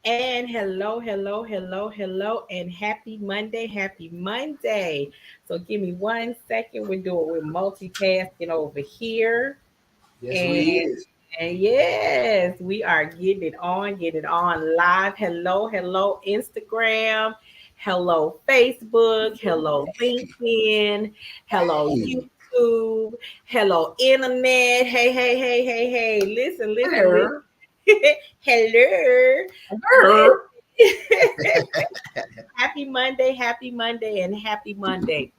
And hello, and happy Monday, happy Monday. So give me 1 second. We're multitasking over here. Yes, we And, is. and yes, we are getting it on live. Hello, Instagram. Hello, Facebook. Hello, LinkedIn. Hello, Hey, YouTube. Hello, Internet. Hey. Listen. her, Hello. her. Listen. Happy Monday, and happy Monday.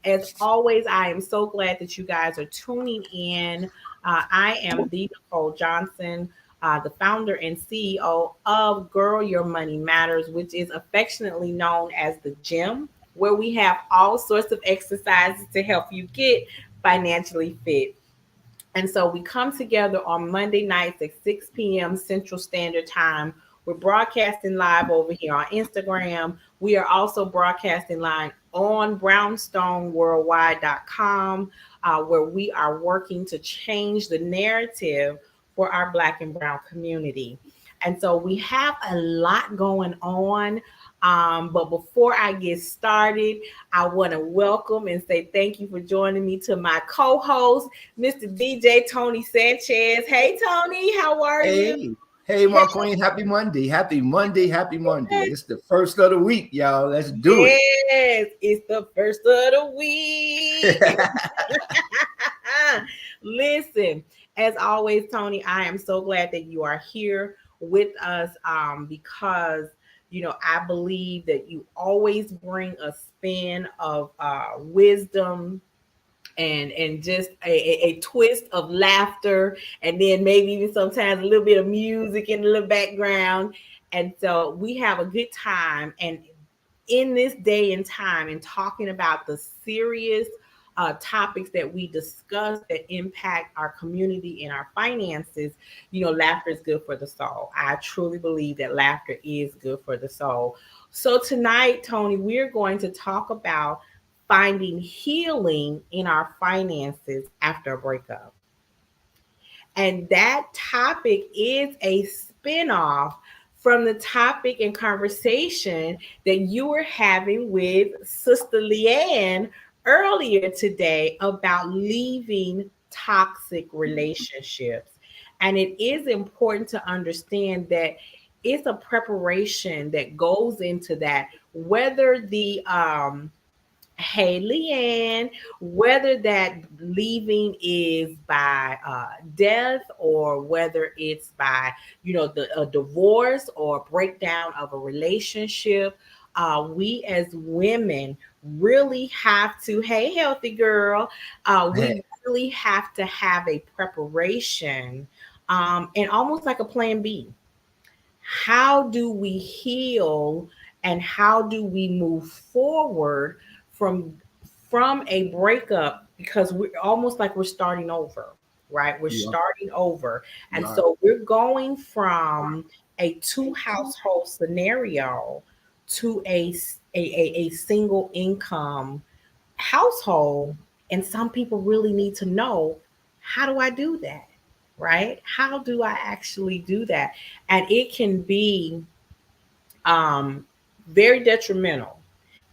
As always, I am so glad that you guys are tuning in. I am the Nicole Johnson, the founder and CEO of Girl Your Money Matters, which is affectionately known as the gym, where we have all sorts of exercises to help you get financially fit. And so we come together on Monday nights at 6 p.m. Central Standard Time. We're broadcasting live over here on Instagram. We are also broadcasting live on brownstoneworldwide.com, where we are working to change the narrative for our Black and Brown community. And so we have a lot going on. But before I get started, I want to welcome and say thank you for joining me to my co host, Mr. DJ Tony Sanchez. Hey, Tony, how are you? Hey, hey, Hey, my queen. Happy Monday. Happy Monday. Happy Monday. It's the first of the week, y'all. Let's do it. yes, it's the first of the week. Listen, as always, Tony, I am so glad that you are here with us because, I believe that you always bring a spin of wisdom and just a twist of laughter, and then maybe even sometimes a little bit of music in the background. And so we have a good time. And in this day and time, and talking about the serious topics that we discuss that impact our community and our finances, laughter is good for the soul. I truly believe that laughter is good for the soul. So tonight, Tony, we're going to talk about finding healing in our finances after a breakup. And that topic is a spinoff from the topic and conversation that you were having with Sister Leanne earlier today about leaving toxic relationships. And it is important to understand that it's a preparation that goes into that, whether the Hey, Leanne, whether that leaving is by death or whether it's by, a divorce or breakdown of a relationship, we as women really have to, hey, healthy girl, we really have to have a preparation and almost like a plan B. How do we heal and how do we move forward from from a breakup, because we're almost like we're starting over, right? We're Yeah, starting over. we And are. so we're going from a two household scenario to a single income household. And some people really need to know, how do I do that? Right? How do I actually do that? And it can be um, very detrimental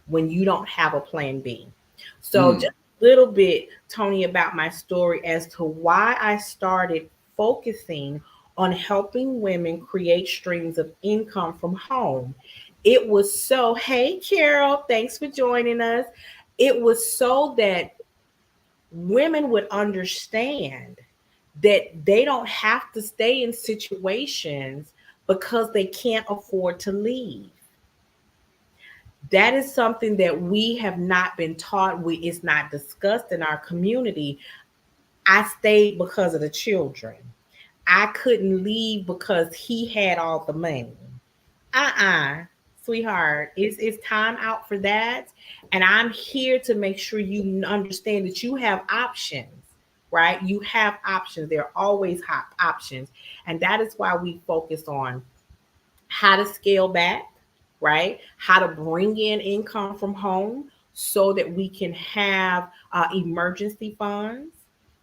when you don't have a plan B. So, just Mm, a little bit, Tony, about my story as to why I started focusing on helping women create streams of income from home. It was so, hey, Carol, thanks for joining us. It was so that women would understand that they don't have to stay in situations because they can't afford to leave. That is something that we have not been taught. It's not discussed in our community. I stayed because of the children. I couldn't leave because he had all the money. Sweetheart, it's time out for that. And I'm here to make sure you understand that you have options, right? You have options. There are always options. And that is why we focus on how to scale back, right? How to bring in income from home so that we can have emergency funds,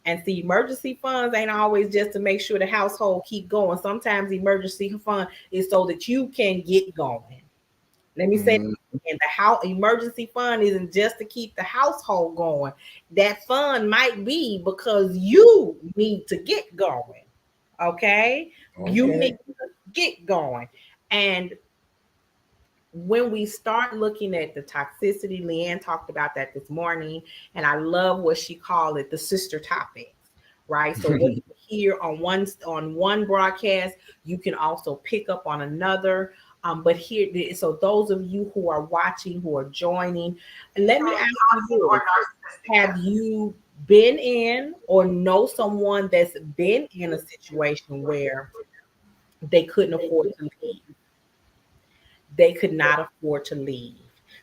And see, emergency funds ain't always just to make sure the household keep going. Sometimes emergency fund is so that you can get going. Let me say, Mm, and the house emergency fund isn't just to keep the household going. That fund might be because you need to get going. Okay, you need okay. to get going, and when we start looking at the toxicity, Leanne talked about that this morning, and I love what she called it, the sister topics, right? So what you hear on one broadcast, you can also pick up on another. But here, so those of you who are watching, who are joining, and let me ask you this: have you been in or know someone that's been in a situation where they couldn't afford to leave? They could not afford to leave.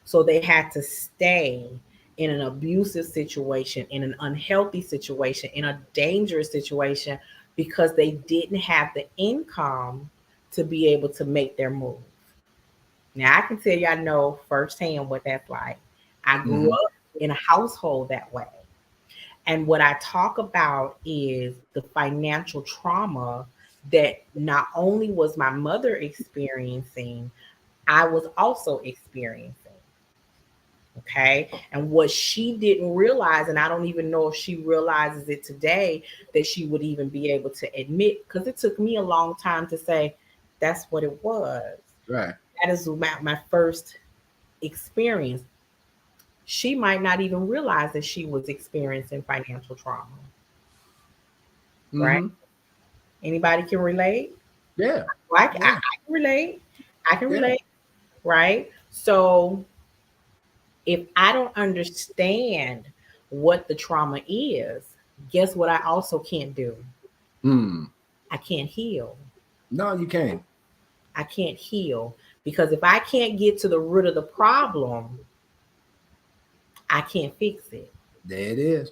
So they had to stay in an abusive situation, in an unhealthy situation, in a dangerous situation because they didn't have the income to be able to make their move. Now, I can tell you, I know firsthand what that's like. I grew Mhm. up in a household that way. And what I talk about is the financial trauma that not only was my mother experiencing, I was also experiencing. Okay. And what she didn't realize, and I don't even know if she realizes it today, that she would even be able to admit, because it took me a long time to say, that's what it was. Right. That is my first experience. She might not even realize that she was experiencing financial trauma, right? Mm-hmm. Anybody can relate? Yeah. I Yeah. can relate. I can Yeah. relate, right? So if I don't understand what the trauma is, guess what I also can't do? Mm. I can't heal. No, you can't. I can't heal because if I can't get to the root of the problem, I can't fix it. There it is.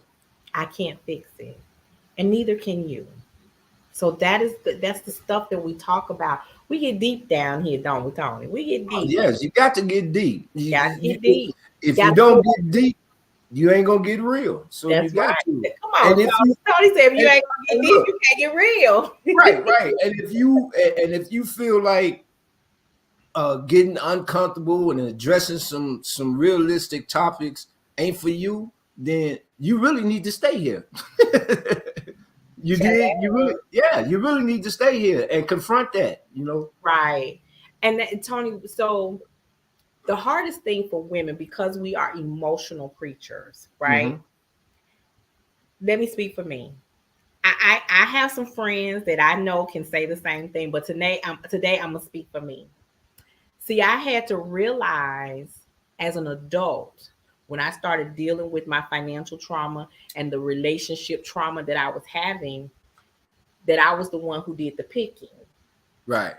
I can't fix it. And neither can you. So that's the stuff that we talk about. We get deep down here, don't we, Tony? We get Oh, deep. yes, you got to get deep. Gotta get deep. If you Gotta go. don't get deep, you ain't gonna get real. So you That's got right. to. Come on, And if Tony. you Tony said if you and, ain't gonna get and deep, look, you can't get real. right, right. And if you feel like getting uncomfortable and addressing some realistic topics ain't for you, then you really need to stay here. You did. You really, yeah. You really need to stay here and confront that. Right. And that, Tony, so the hardest thing for women, because we are emotional creatures, right? Hmm. Let me speak for me. I have some friends that I know can say the same thing, but today I'm gonna speak for me. See, I had to realize as an adult when I started dealing with my financial trauma and the relationship trauma that I was having, that I was the one who did the picking. Right.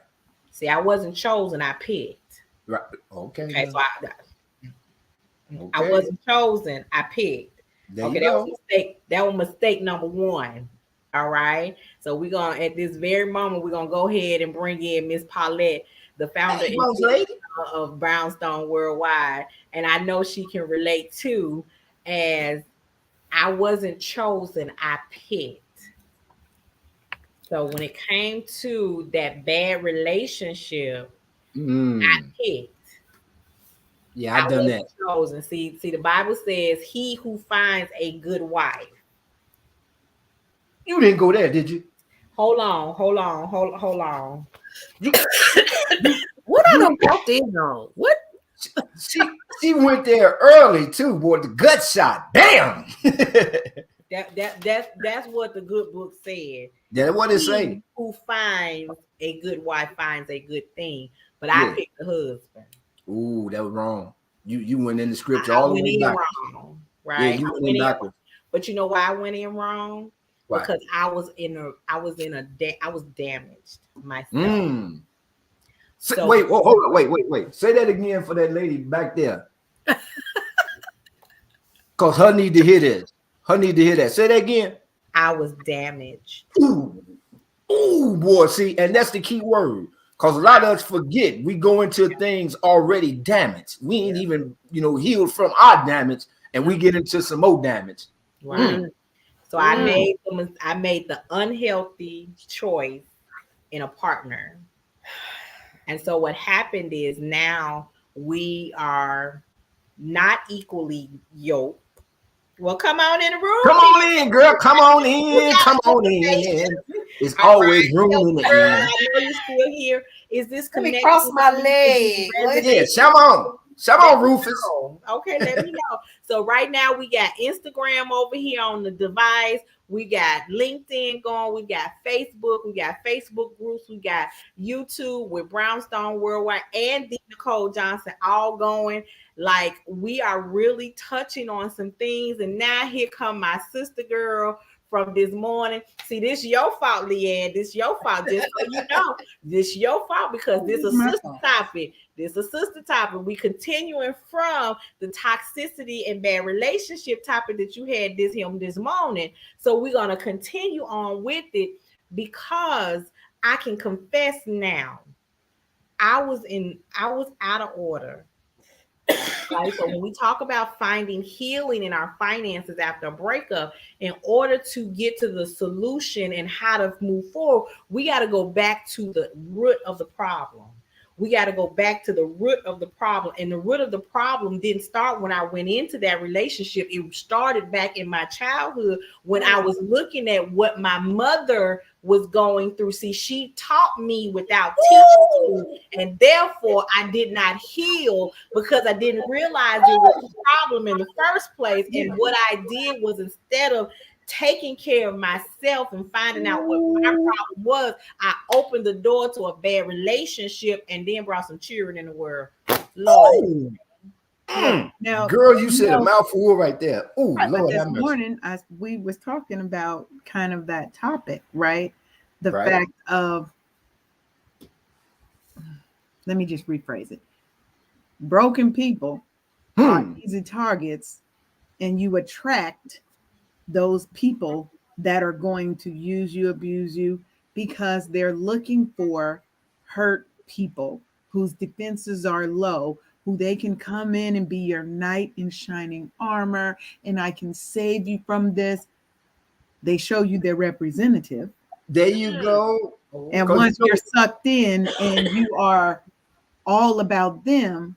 See, I wasn't chosen, I picked. Right. Okay. Okay, Now. so I Okay. wasn't chosen, I picked. There Okay, you that was go. mistake. That was mistake number one. All right. So we're gonna at this very moment, we're gonna go ahead and bring in Miss Paulette, the founder Hey, and boss CEO lady. of Brownstone Worldwide. And I know she can relate too, as I wasn't chosen, I picked. So when it came to that bad relationship, I Mm. picked. Yeah, I I done wasn't that. chosen. See, the Bible says, "He who finds a good wife." You didn't go there, did you? Hold on. You you What I you done walked in on? What? she went there early too, boy. The gut shot. Damn. That's what the good book said. That's what it He say. who finds a good wife finds a good thing. But I Yeah. picked the husband. Ooh, that was wrong. You went in the scripture I all the went way in back. wrong, Yeah, right? you I went in went in wrong. backwards. But you know why I went in wrong? Why? Because I was damaged myself. Mm. So Wait, hold on, wait. Say that again for that lady back there. Cause her need to hear this. Her need to hear that. Say that again. I was damaged. Ooh, ooh, boy. See, and that's the key word. Cause a lot of us forget we go into things already damaged. We ain't even, healed from our damage, and we get into some more damage. Right. Mm. Mm, So I made the unhealthy choice in a partner. And so what happened is now we are not equally yoked. Well, come on in the room, Come Tia. on in, girl. Come on You in. got Come an on in. invitation. It's All always right, room in healthy the girl. end. I know you're still here. Is this Let me cross connecting with my you? Is this leg. Yeah, resonating come with on. you? Come Let on, me Rufus. know. Okay, let me know. So right now we got Instagram over here on the device. We got LinkedIn going. We got Facebook. We got Facebook groups. We got YouTube with Brownstone Worldwide and the Nicole Johnson all going. Like we are really touching on some things. And now here come my sister girl from this morning. See, this your fault, Leanne. This your fault. Just so you know, this your fault because this a My sister fault. topic. This a sister topic. We continuing from the toxicity and bad relationship topic that you had this morning. So we're gonna continue on with it because I can confess now. I was out of order. Right. So when we talk about finding healing in our finances after a breakup, in order to get to the solution and how to move forward, we got to go back to the root of the problem. We got to go back to the root of the problem. And the root of the problem didn't start when I went into that relationship. It started back in my childhood when I was looking at what my mother was going through. See, she taught me without teaching me, and therefore I did not heal because I didn't realize it was a problem in the first place. And what I did was instead of taking care of myself and finding out what my problem was, I opened the door to a bad relationship and then brought some children in the world. Lord, Oh, Yeah. Now, girl, you you said a know, mouthful right there. Oh, right, but Lord this have mercy. morning we was talking about kind of that topic, right? The Right. fact of, let me just rephrase it. Broken people are Hmm. easy targets, and you attract those people that are going to use you, abuse you, because they're looking for hurt people whose defenses are low, who they can come in and be your knight in shining armor, and I can save you from this. They show you their representative. There you go. oh, And Cause once you're sucked in and you are all about them,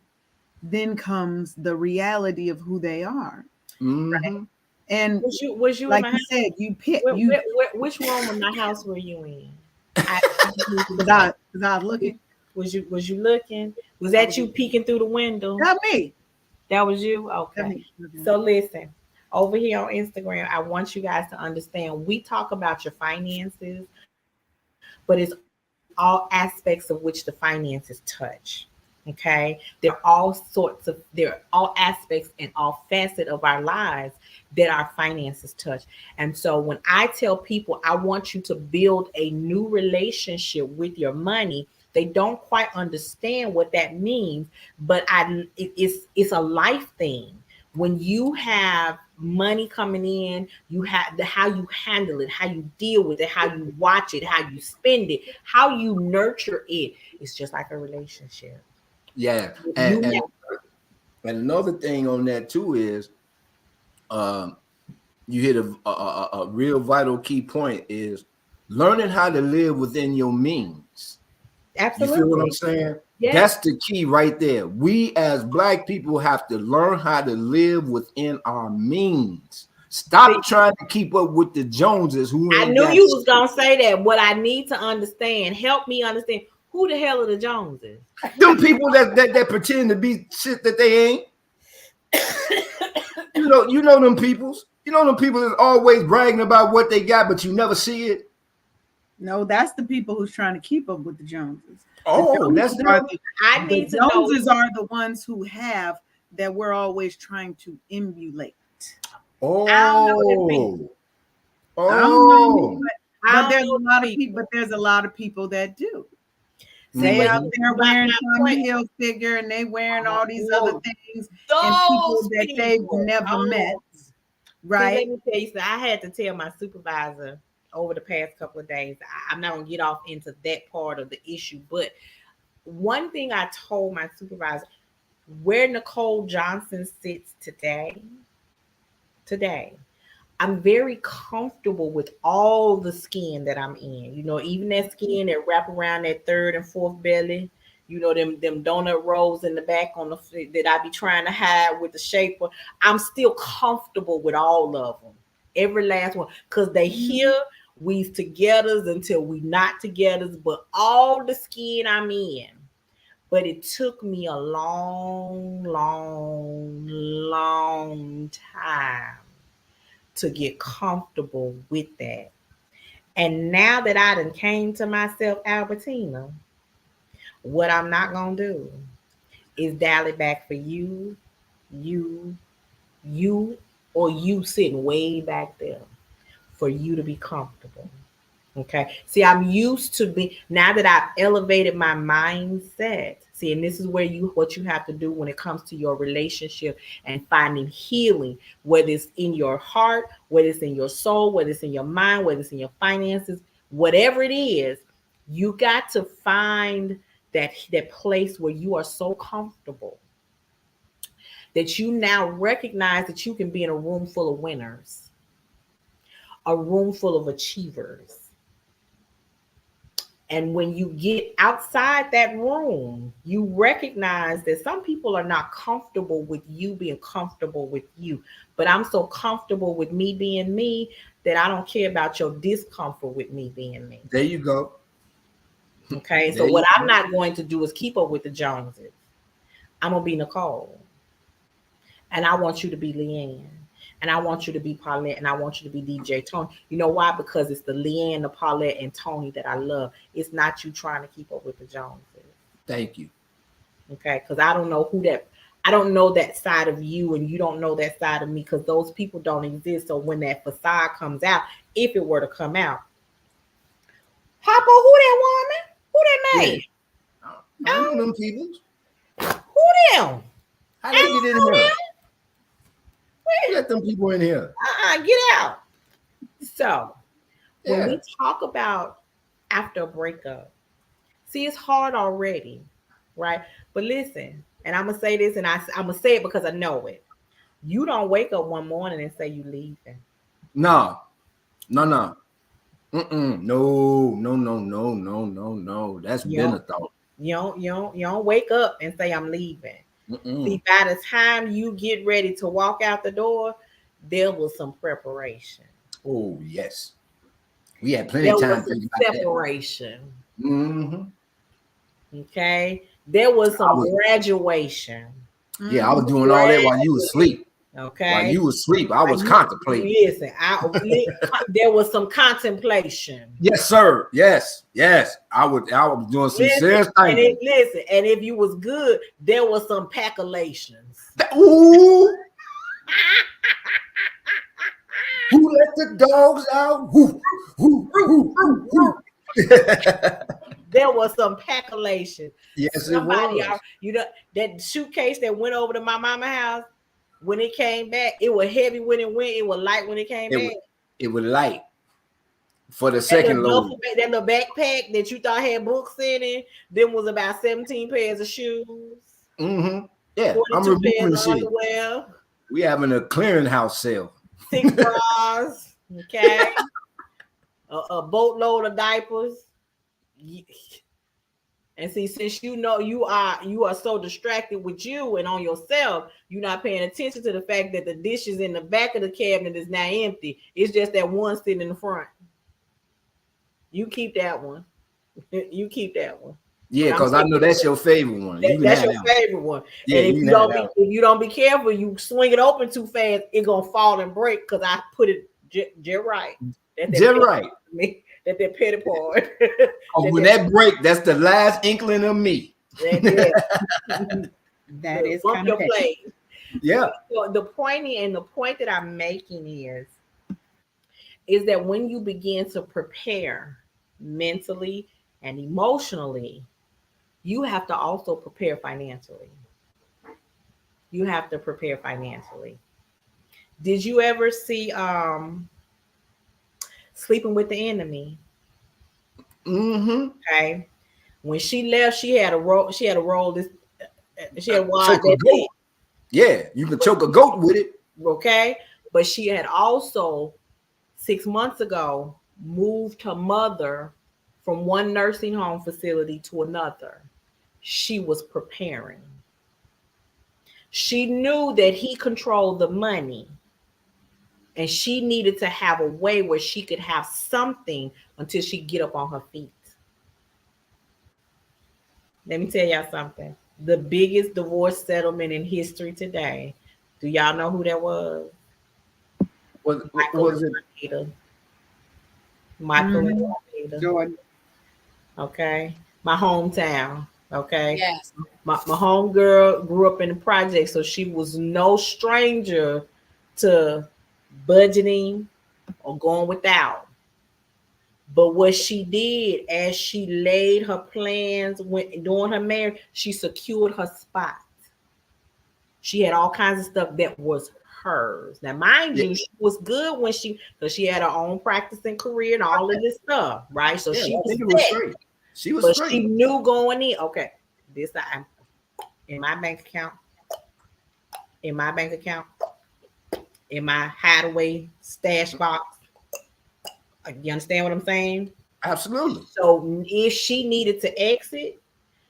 then comes the reality of who they are. mm-hmm. And was you in like my you house? said, you pick you Which room in my house were you in? I just need to because know. I was looking. Was you looking? Was I that was you peeking through the window? Not me. That was you? Not Okay. me. So listen, over here on Instagram, I want you guys to understand we talk about your finances, but it's all aspects of which the finances touch. Okay. There are all aspects and all facet of our lives that our finances touch. And so when I tell people I want you to build a new relationship with your money, they don't quite understand what that means, but it's a life thing. When you have money coming in, you have the how you handle it, how you deal with it, how you watch it, how you spend it, how you nurture it. It's just like a relationship. Yeah. You And have and another thing on that too is um you hit a real vital key point is learning how to live within your means. You feel what I'm absolutely. saying? Yes. That's the key right there. We as black people have to learn how to live within our means. See, Stop trying to keep up with the Joneses who I ain't knew got you was shit. gonna say that. What I need to understand, help me understand who the hell are the Joneses? Them people that pretend to be shit that they ain't. You know them peoples. You know them people that's always bragging about what they got, but you never see it. No, that's the people who's trying to keep up with the Joneses. The Oh, that's Joneses are them. I the need to know. Joneses are the ones who have that we're always trying to emulate. I don't know them people. Oh, I don't know, oh. but I don't there's know a them lot of people. people. But there's a lot of people that do. See, They but out Mhm. there wearing my Tommy point. Hilfiger and they wearing all these other Oh, things and people those that they've people. never met, Oh, see, let right? me tell you something. I had to tell my supervisor over the past couple of days. I'm not gonna get off into that part of the issue, but one thing I told my supervisor, where Nicole Johnson sits today, I'm very comfortable with all the skin that I'm in. Even that skin that wrap around that third and fourth belly. Them donut rolls in the back on the that I be trying to hide with the shaper. I'm still comfortable with all of them, every last one, because they here. We's togethers until we not togethers. But all the skin I'm in. But it took me a long, long, long time to get comfortable with that. And now that I done came to myself, Albertina, what I'm not gonna do is dial it back for you, you, or you sitting way back there for you to be comfortable. Okay. See, I'm used to be now that I've elevated my mindset. See, and this is where what you have to do when it comes to your relationship and finding healing, whether it's in your heart, whether it's in your soul, whether it's in your mind, whether it's in your finances, whatever it is, you got to find that place where you are so comfortable that you now recognize that you can be in a room full of winners, a room full of achievers. And when you get outside that room, you recognize that some people are not comfortable with you being comfortable with you. But I'm so comfortable with me being me that I don't care about your discomfort with me being me. There you go. Okay. So There what you I'm go. not going to do is keep up with the Joneses. I'm going to be Nicole. And I want you to be Leanne. And I want you to be Paulette, and I want you to be DJ Tony. You know why? Because it's the Leanne, the Paulette, and Tony that I love. It's not you trying to keep up with the Joneses. Thank you. Okay? Because I don't know I don't know that side of you, and you don't know that side of me, because those people don't exist. So when that facade comes out, if it were to come out, Papa, who that woman? Who that Yeah. man? I know them people. Who them? How I they get in don't know here? them. Who let them people in here? Get out. So when Yeah. we talk about after a breakup, see, it's hard already, right? But listen, and I'm gonna say this, and I'm gonna say it because I know it. You don't wake up one morning and say you leaving. No. No, no. Mm-mm. No, no, no, no, no, no, no. That's You been don't, a thought. you don't wake up and say I'm leaving. Mm-mm. See, by the time you get ready to walk out the door, there was some preparation. Oh, yes. We had plenty There of was time some thinking about that. separation. Mm-hmm. Okay. There was I some was, graduation. yeah, I was doing all that while you was Graduate. asleep. While Okay. you was asleep, I was You contemplating. listen. There was some contemplation. Yes, sir. Yes, yes. I was doing some Listen, serious and thinking. if you was good, there was some paculations. Ooh, who let the dogs out? Who, who? There was some peculation. Yes, it Somebody, was. that suitcase that went over to my mama house, when it came back, it was heavy when it went. It was light when it came It back. was it was light for the That little second duffel load. bag, that little backpack that you thought had books in it, them was about 17 pairs of shoes, Mm-hmm. Yeah, I'm 42 pairs removing of shit. underwear, We having a clearinghouse sale. 6 bras, okay, a boatload of diapers. And see, since you are so distracted with you and on yourself, you're not paying attention to the fact that the dishes in the back of the cabinet is now empty. It's just that one sitting in the front. You keep that one. You keep that one. Yeah, But I'm because I saying know that's your favorite one. You can that's have your that one. favorite one. Yeah, And you can have that one. if you don't be careful, you swing it open too fast, it gonna fall and break. Cause I put it just right. Just right. That petty part. Oh, when that break, that's the last inkling of me. That is Bump kind of your petty. plate. Yeah. So the point that I'm making is that when you begin to prepare mentally and emotionally, you have to also prepare financially. You have to prepare financially. Did you ever see Sleeping with the Enemy? Mm-hmm. Okay. When she left, she had a role this she had a wad Choke a that goat. thick. Yeah, you can choke a goat with it. Okay. But she had also 6 months ago moved her mother from one nursing home facility to another. She was preparing. She knew that he controlled the money, and she needed to have a way where she could have something until she get up on her feet. Let me tell y'all something. The biggest divorce settlement in history today. Do y'all know who that was? Michael Was and it? Juanita. Michael and Mhm. Juanita. Jordan. Okay. My hometown. Okay. Yes. My homegirl grew up in the project, so she was no stranger to budgeting or going without. But what she did as she laid her plans when during her marriage, she secured her spot. She had all kinds of stuff that was hers. Now, mind Yeah, you, she was good when because she had her own practicing career and all of this stuff, right? So yeah, she I was think it was set, straight. She was but straight. she knew going in. Okay, this I'm in my bank account, in my bank account, in my hideaway stash box. You understand what I'm saying? Absolutely. So if she needed to exit,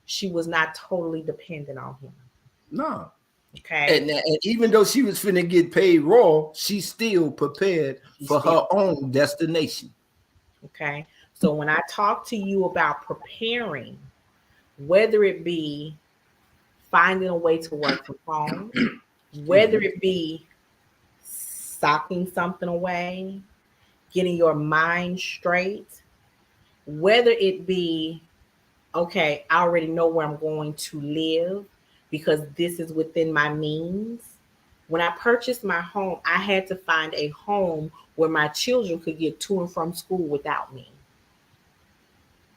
she was not totally dependent on him. No. Okay, And even though she was finna get paid raw, she still prepared she for still her own destination. okay. So when I talk to you about preparing, whether it be finding a way to work from home, Excuse whether me. it be socking something away, getting your mind straight, whether it be, okay, I already know where I'm going to live because this is within my means. When I purchased my home, I had to find a home where my children could get to and from school without me.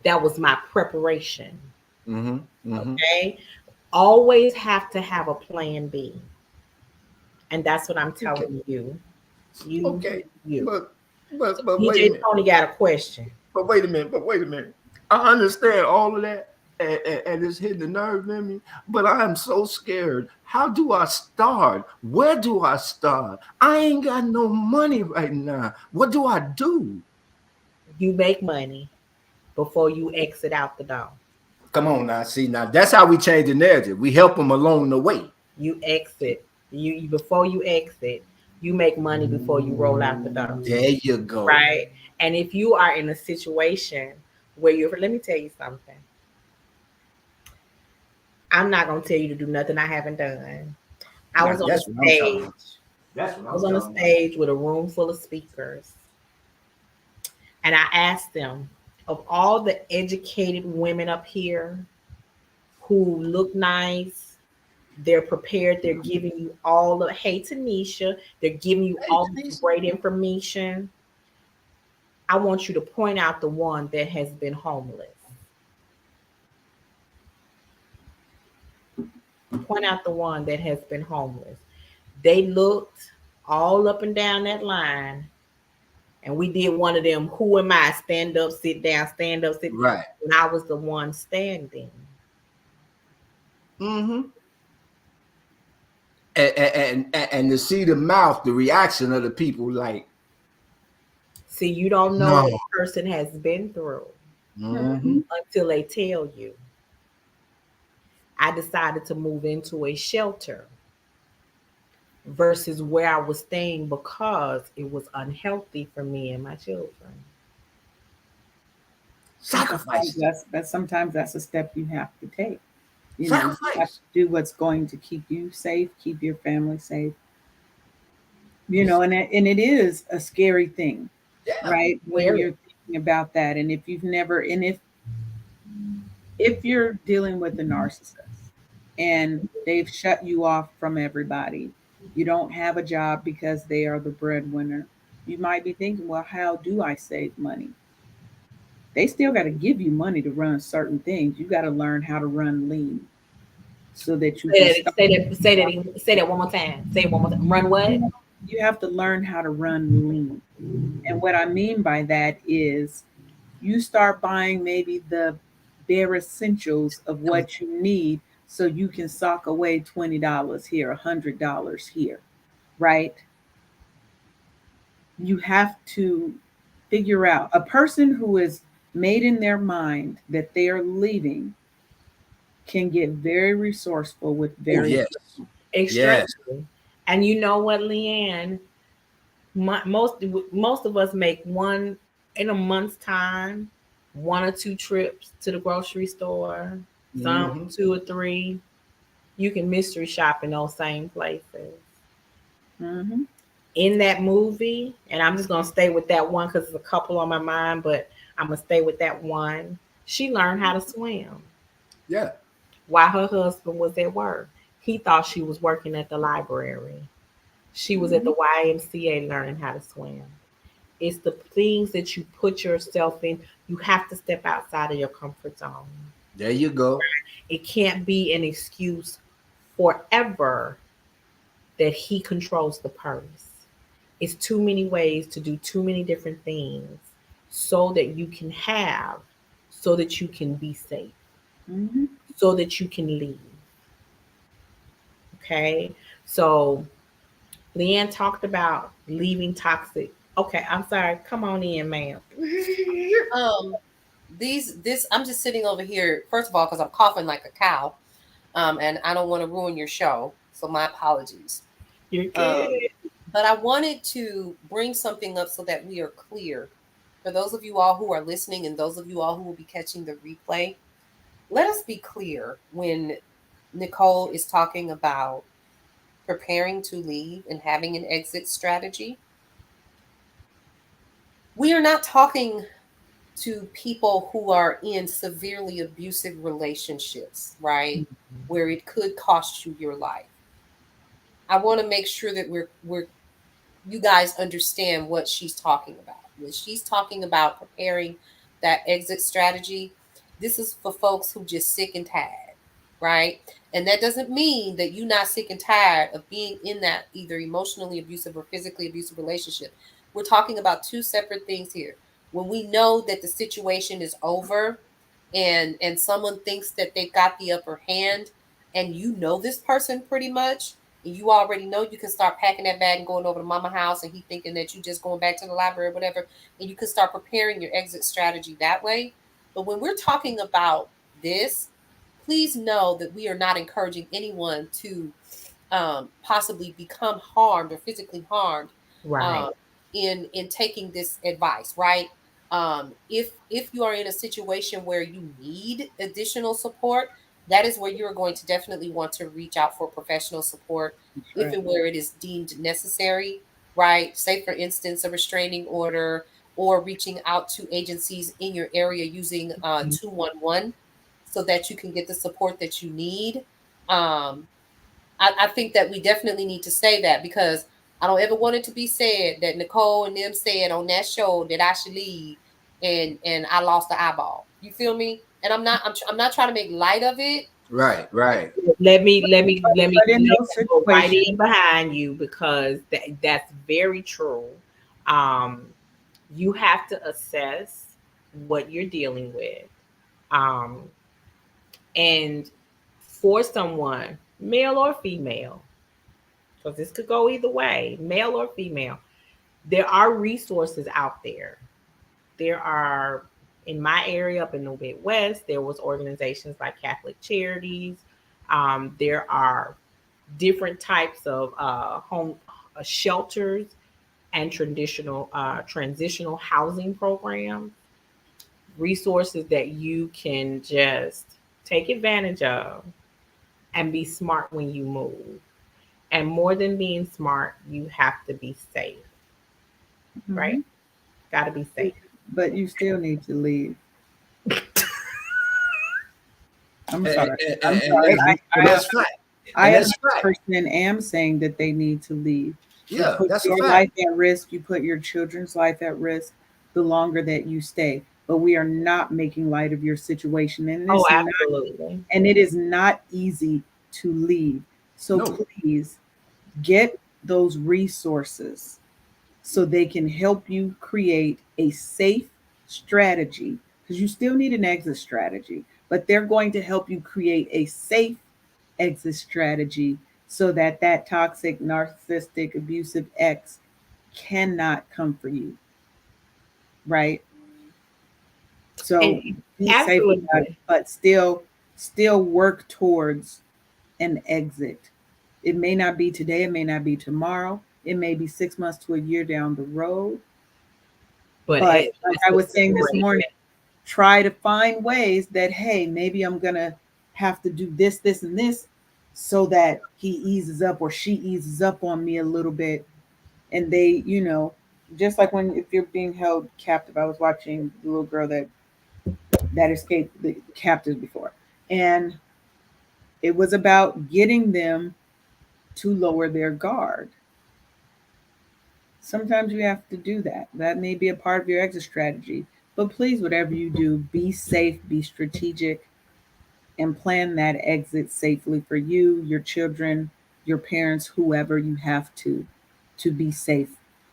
That was my preparation. Mm-hmm. Mm-hmm. Okay. Always have to have a plan B. And that's what I'm Okay. telling you. You, Okay. you. But So but wait a DJ minute. Tony got a question. But wait a minute. But wait a minute. I understand all of that. And it's hitting the nerve in me, but I am so scared. How do I start? Where do I start? I ain't got no money right now. What do I do? You make money before you exit out the door. Come on now, see now that's how we change the narrative. We help them along the way. You exit. Before you exit, you make money before you roll out the door. There you go. Right? And if you are in a situation where you're, let me tell you something. I'm not gonna tell you to do nothing I haven't done. I Now was on a that's what I'm talking stage. about. That's what I was I'm on a talking about. stage with a room full of speakers, and I asked them, of all the educated women up here who look nice, they're prepared, they're giving you all the, hey Tanisha, they're giving you Hey, all this Denise. great information. I want you to point out the one that has been homeless. Point out the one that has been homeless. They looked all up and down that line, and we did one of them, who am I? Stand up, sit down, stand up, sit. Right. And I was the one standing. Mm-hmm. And to see the mouth, the reaction of the people, like, See, you don't know what no. a person has been through Mm-hmm. until they tell you. I decided to move into a shelter versus where I was staying because it was unhealthy for me and my children. And sometimes Sacrifice. that's a step you have to take. You have Sacrifice. to do what's going to keep you safe, keep your family safe. And it is a scary thing, Yeah. right? When Very. you're thinking about that, and if you've never, and if you're dealing with a narcissist and they've shut you off from everybody, you don't have a job because they are the breadwinner. You might be thinking, well, how do I save money? They still got to give you money to run certain things. You got to learn how to run lean so that you can Say that. start. Say that. Say that. Say that one more time. Say it one more time. Run what? You have to learn how to run lean. And what I mean by that is you start buying maybe the bare essentials of what you need so you can sock away $20 here, $100 here, right? You have to figure out a person who is made in their mind that they are leaving can get very resourceful with Oh very yes, yes. Extremely. And you know what, Leanne? Most of us make one in a month's time, 1 or 2 trips to the grocery store, some Hmm. 2 or 3. You can mystery shop in those same places. mm-hmm, In that movie, and I'm just gonna stay with that one because there's a couple on my mind, but I'm gonna stay with that one. She learned how to swim Yeah. while her husband was at work. He thought she was working at the library. She was at mm-hmm, the YMCA learning how to swim. It's the things that you put yourself in. You have to step outside of your comfort zone. There you go. It can't be an excuse forever that he controls the purse. It's too many ways to do too many different things so that you can have, so that you can be safe, mm-hmm. so that you can leave. Okay. So Leanne talked about leaving toxic. Okay, I'm sorry. Come on in, ma'am. Um, this I'm just sitting over here. First of all, because I'm coughing like a cow, and I don't want to ruin your show, so my apologies. You're good. Um, but I wanted to bring something up so that we are clear. For those of you all who are listening and those of you all who will be catching the replay, let us be clear when Nicole is talking about preparing to leave and having an exit strategy. We are not talking to people who are in severely abusive relationships, right? Where it could cost you your life. I want to make sure that we're you guys understand what she's talking about. When she's talking about preparing that exit strategy, this is for folks who just sick and tired, right? And that doesn't mean that you're not sick and tired of being in that either emotionally abusive or physically abusive relationship. We're talking about two separate things here. When we know that the situation is over and someone thinks that they've got the upper hand and you know this person pretty much, and you already know, you can start packing that bag and going over to mama house and he thinking that you just going back to the library or whatever, and you can start preparing your exit strategy that way. But when we're talking about this, please know that we are not encouraging anyone to possibly become harmed or physically harmed Right. um, in taking this advice, right? If you are in a situation where you need additional support, that is where you're going to definitely want to reach out for professional support That's if right. and where it is deemed necessary, right? Say, for instance, a restraining order or reaching out to agencies in your area using 211 so that you can get the support that you need. Um, I think that we definitely need to say that because I don't ever want it to be said that Nicole and them said on that show that I should leave and I lost the eyeball. You feel me? And I'm not trying to make light of it. Right, right. But in Let those me go right situations, in behind you because that's very true. Um, you have to assess what you're dealing with. Um, and for someone, male or female, because this could go either way, male or female, there are resources out there. There are in my area up in the Midwest, there was organizations like Catholic Charities. There are different types of home shelters and traditional transitional housing programs, resources that you can just take advantage of and be smart when you move. And more than being smart, you have to be safe, right? mhm, Got to be safe. but you still need to leave. I'm And, sorry. and, I'm and sorry. that's fact. I And as that's a fact. person am saying that they need to leave. You Yeah, put that's a your fact. life at risk, you put your children's life at risk the longer that you stay. But we are not making light of your situation. Oh, absolutely. And it is not easy to leave. So No. please get those resources so they can help you create a safe strategy because you still need an exit strategy, but they're going to help you create a safe exit strategy so that that toxic, narcissistic, abusive ex cannot come for you, right? And So be safe about it, absolutely. but still work towards an exit. It may not be today, it may not be tomorrow, it may be 6 months to a year down the road. But But like it's I the was saying this separation. morning, try to find ways that, hey, maybe I'm gonna have to do this, and this so that he eases up or she eases up on me a little bit. And they, just like when if you're being held captive, I was watching the little girl that escaped the captives before. And it was about getting them to lower their guard. Sometimes you have to do that. That may be a part of your exit strategy. But please, whatever you do, be safe, be strategic, and plan that exit safely for you, your children, your parents, whoever you have to be safe,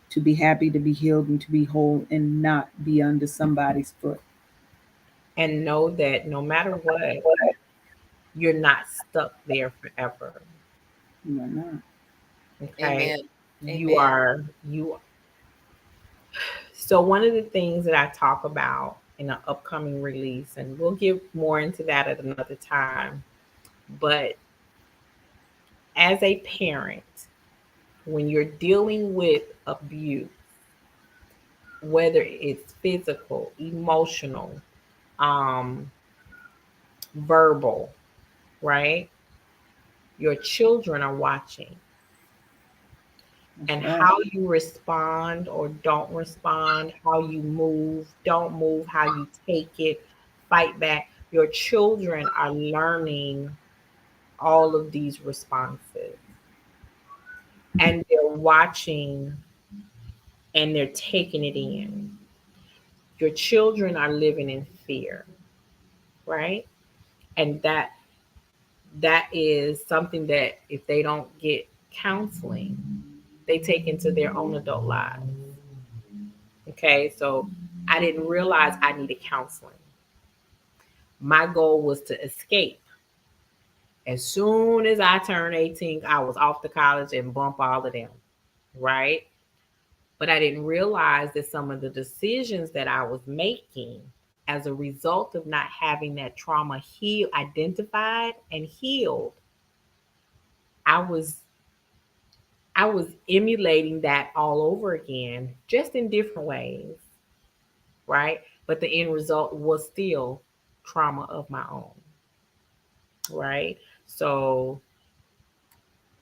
to be happy, to be healed, and to be whole, and not be under somebody's foot. And know that no matter what, you're not stuck there forever. You are not. Okay. Amen. You Amen. are you So one of the things that I talk about in an upcoming release, and we'll get more into that at another time, but as a parent, when you're dealing with abuse, whether it's physical, emotional, um, verbal, right? Your children are watching. That's And right. how you respond or don't respond, how you move, don't move, how you take it, fight back. Your children are learning all of these responses and they're watching and they're taking it in. Your children are living in fear, right? And that is something that if they don't get counseling, they take into their own adult lives. Okay, so I didn't realize I needed counseling. My goal was to escape. As soon as I turned 18, I was off to college and bump all of them, right? But I didn't realize that some of the decisions that I was making as a result of not having that trauma healed, identified and healed, I was I was emulating that all over again, just in different ways, right? But the end result was still trauma of my own, right? So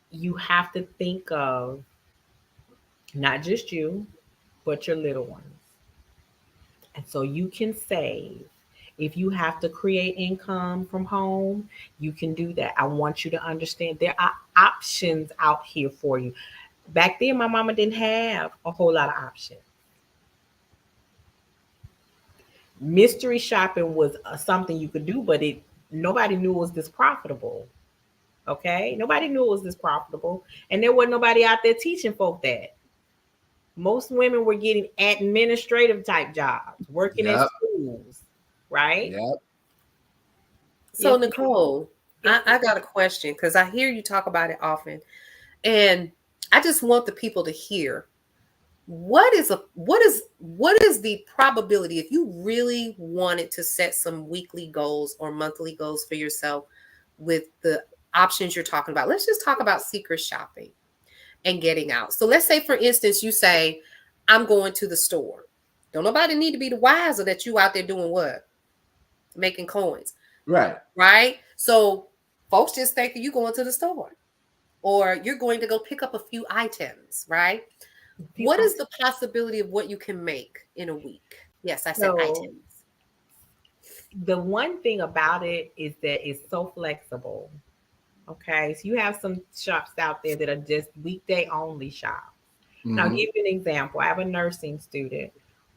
you have to think of not just you, but your little ones. And so you can save. If you have to create income from home, you can do that. I want you to understand there are options out here for you. Back then, my mama didn't have a whole lot of options. Mystery shopping was something you could do, but it nobody knew it was this profitable. Okay, nobody knew it was this profitable, and there wasn't nobody out there teaching folk that. Most women were getting administrative type jobs, working at Yep. schools, right? Yep. So, Yes, Nicole, yes. I got a question because I hear you talk about it often. And I just want the people to hear what is the probability if you really wanted to set some weekly goals or monthly goals for yourself with the options you're talking about. Let's just talk about secret shopping and getting out. So let's say for instance you say I'm going to the store. Don't nobody need to be the wiser that you out there doing what? Making coins, Right. right? So folks just think that you going to the store or you're going to go pick up a few items, right? Few What is items. the possibility of what you can make in a week? Yes, I said So items. the one thing about it is that it's so flexible. Okay, so you have some shops out there that are just weekday only shops. And I'll Hmm. give you an example. I have a nursing student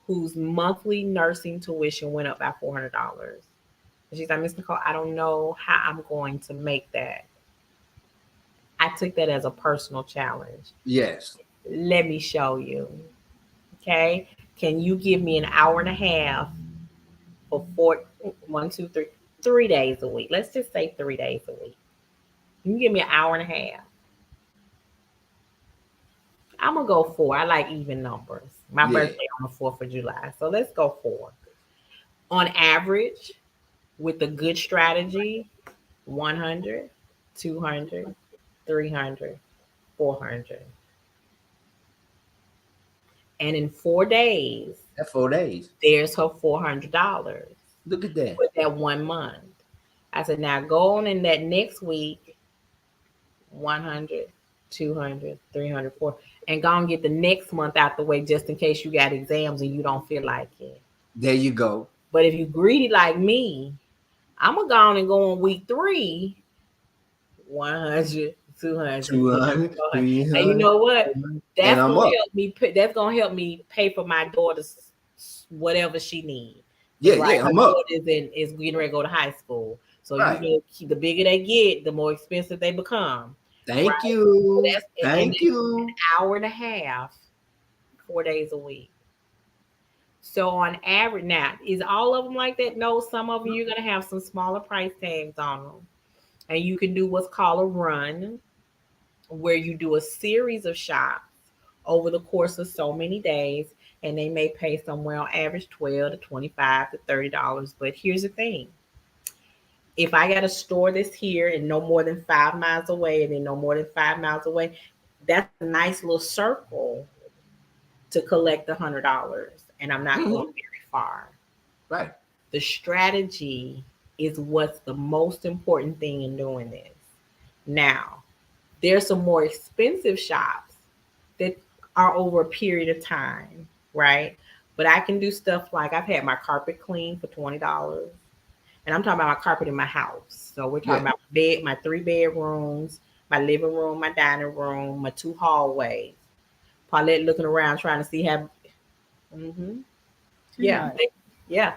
whose monthly nursing tuition went up by $400. She's like, Miss Nicole, I don't know how I'm going to make that. I took that as a personal challenge. Yes. Let me show you. Okay. Can you give me an hour and a half for one, two, 3 days a week? Let's just say 3 days a week. Can you give me an hour and a half? I'm gonna go 4. I like even numbers. My Yeah. birthday on the 4th of July. So let's go 4. On average, with a good strategy, 100, 200, 300, 400. And in 4 days, That's 4 days. there's her $400 Look at that. for that 1 month. I said, now go on in that next week, 100, 200, 300, 400, and go and get the next month out the way just in case you got exams and you don't feel like it. There you go. But if you greedy like me, I'm going to go on and go on week 3, 100, 200, 200, 400. And you 300, know what? and I'm up. That's gonna help me pay for my daughter's whatever she needs. Yeah, Because right, yeah, her I'm up. daughter is getting ready to go to high school. So you Right. know, the bigger they get, the more expensive they become. Thank Right. So you. that's and Thank you. hour and a half, 4 days a week. So on average, now is all of them like that? No, some of them you're gonna have some smaller price tags on them, and you can do what's called a run, where you do a series of shops over the course of so many days, and they may pay somewhere on average 12 to 25 to $30. But here's the thing: if I got a store that's here and no more than 5 miles away, and then no more than 5 miles away, that's a nice little circle to collect $100, and I'm not going Mhm. very far. Right. The strategy is what's the most important thing in doing this. Now, there's some more expensive shops that are over a period of time, right? But I can do stuff like I've had my carpet cleaned for $20. And I'm talking about my carpet in my house. So we're talking Yeah. about my bed, my 3 bedrooms, my living room, my dining room, my 2 hallways. Paulette looking around trying to see how. Hmm. She Yeah, like, yeah,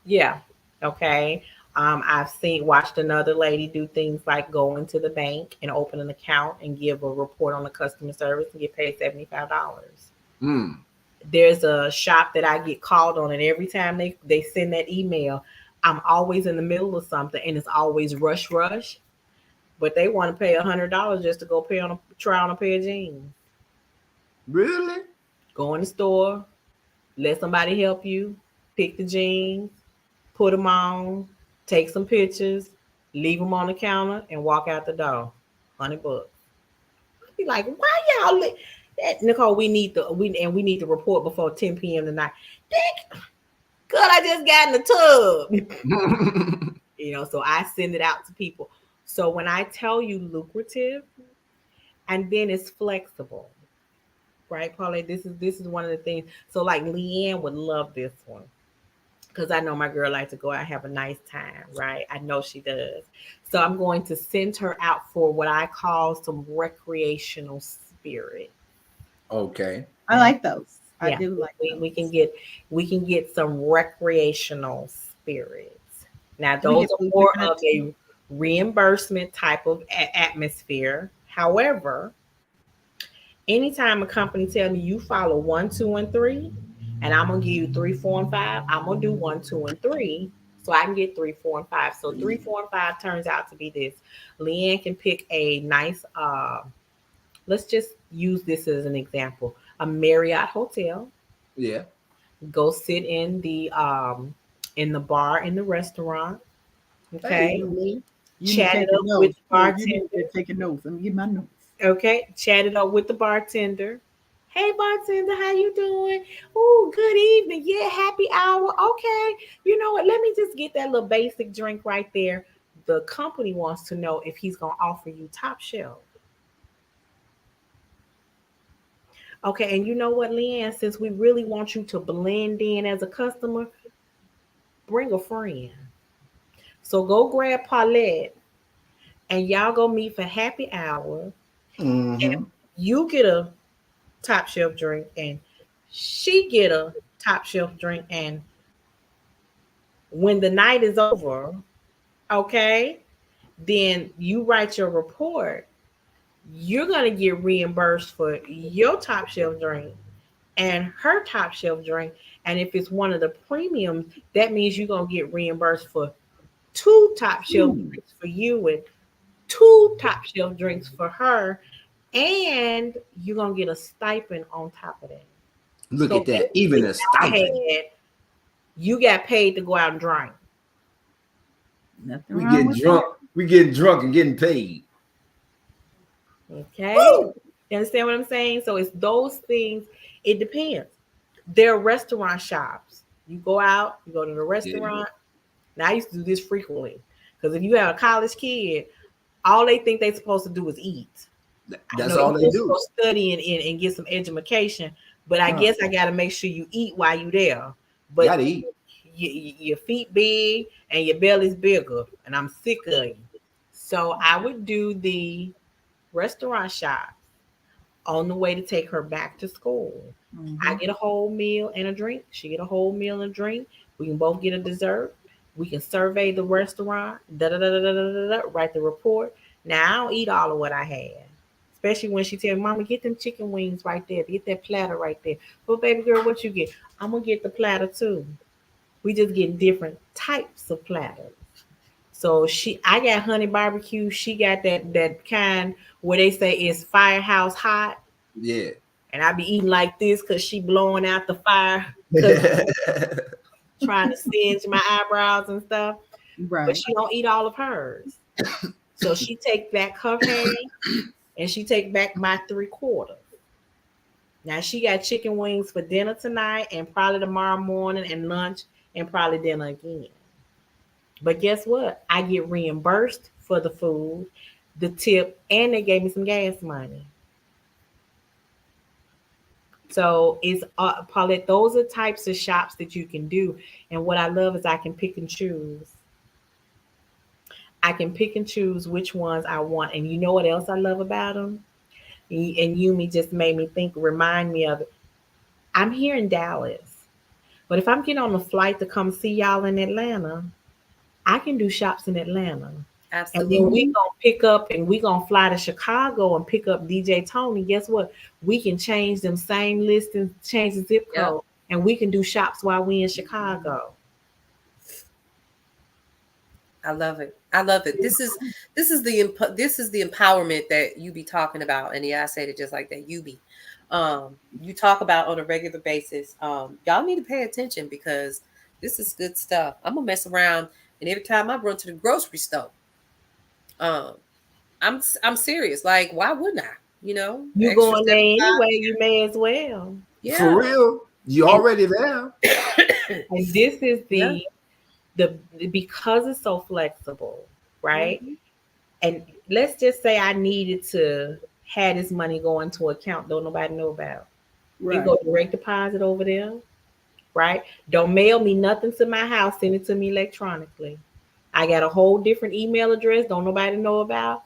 yeah. Okay. I've watched another lady do things like go into the bank and open an account and give a report on the customer service and get paid $75. Mm. There's a shop that I get called on, and every time they send that email, I'm always in the middle of something, and it's always rush, rush. But they want to pay $100 just to go try on a pair of jeans. Really? Go in the store, let somebody help you, pick the jeans, put them on, take some pictures, leave them on the counter, and walk out the door. $100. Be like, why y'all? Nicole, we need to report before 10 p.m. tonight. Dick, good, I just got in the tub. So I send it out to people. So when I tell you lucrative, and then it's flexible, right, Paula? This is one of the things. So like Leanne would love this one, because I know my girl likes to go out and have a nice time, right? I know she does. So I'm going to send her out for what I call some recreational spirit. Okay. I like those. I Yeah, do like we, those. we can get we can get some recreational spirits. Now Do we those get are food more picking up of too? a reimbursement type of atmosphere. However, anytime a company tell me you follow 1, 2, and 3, and I'm gonna give you 3, 4, and 5, I'm gonna do 1, 2, and 3, so I can get 3, 4, and 5. So 3, 4, and 5 turns out to be this. Leanne can pick a nice. Let's just use this as an example. A Marriott hotel. Yeah. Go sit in the bar in the restaurant. Hey, Okay, you mean? You need to chat it take your up with notes. the You need bartender. to take your notes. Let me get my notes. Okay, chat it up with the bartender. Hey bartender, how you doing? Oh, good evening. Yeah, happy hour. Okay. You know what? Let me just get that little basic drink right there. The company wants to know if he's gonna offer you top shelf. Okay, and you know what, Leanne? Since we really want you to blend in as a customer, bring a friend. So go grab Paulette and y'all go meet for happy hour. Mm-hmm. You get a top shelf drink and she get a top shelf drink, and when the night is over, okay, then you write your report. You're gonna get reimbursed for your top shelf drink and her top shelf drink. And if it's one of the premiums, that means you're gonna get reimbursed for two top shelf Ooh. drinks for you and two top shelf drinks for her. and you're gonna get a stipend on top of that. Look So at that. Even basically, a stipend. you got paid to go out and drink. Nothing We wrong getting with that. drunk. We getting drunk and getting paid. Okay, Woo! you understand what I'm saying? So it's those things. It depends. There are restaurant shops. You go out, you go to the Yeah. restaurant. Now I used to do this frequently because if you have a college kid, all they think they're supposed to do is eat. I That's know you're all they supposed to do. go study and get some education, but I Huh. guess I got to make sure you eat while you there. But Gotta eat. your feet big and your belly's bigger, and I'm sick of you. So I would do the restaurant shops on the way to take her back to school. I Mhm. get a whole meal and a drink. She get a whole meal and a drink. We can both get a dessert. We can survey the restaurant. Da da da da da da da. Write the report. Now I don't eat all of what I had, especially when she tell me, "Mama, get them chicken wings right there. Get that platter right there." But baby girl, what you get? I'm gonna get the platter too. We just getting different types of platters. So I got honey barbecue. She got that kind where they say it's firehouse hot, Yeah. and I be eating like this because she blowing out the fire because trying to singe my eyebrows and stuff. But Right. she don't eat all of hers. So she take back her half and she take back my 3/4. Now she got chicken wings for dinner tonight and probably tomorrow morning and lunch and probably dinner again. But guess what? I get reimbursed for the food, the tip, and they gave me some gas money. So it's Paulette, those are types of shops that you can do. And what I love is I can pick and choose. I can pick and choose which ones I want. And you know what else I love about them? And Yumi just made me think, remind me of it. I'm here in Dallas, but if I'm getting on a flight to come see y'all in Atlanta, I can do shops in Atlanta. And then we Absolutely. Mhm. gonna pick up and we gonna fly to Chicago and pick up DJ Tony. Guess what? We can change them same listings, change the zip Yep. code, and we can do shops while we in Chicago. I love it. I love it. This is the empowerment that you be talking about, and yeah, I said it just like that. You talk about on a regular basis. Y'all need to pay attention because this is good stuff. I'm gonna mess around, and every time I run to the grocery store, um, I'm serious. Like, why wouldn't I? You know, You extra going there 75. anyway, you may as well. For Yeah, real. You And already there. this is yeah. the because it's so flexible, right? Hmm. And let's just say I needed to have this money go into account don't nobody know about. It Right. go direct deposit over there, right? Don't mail me nothing to my house, send it to me electronically. I got a whole different email address, don't nobody know about.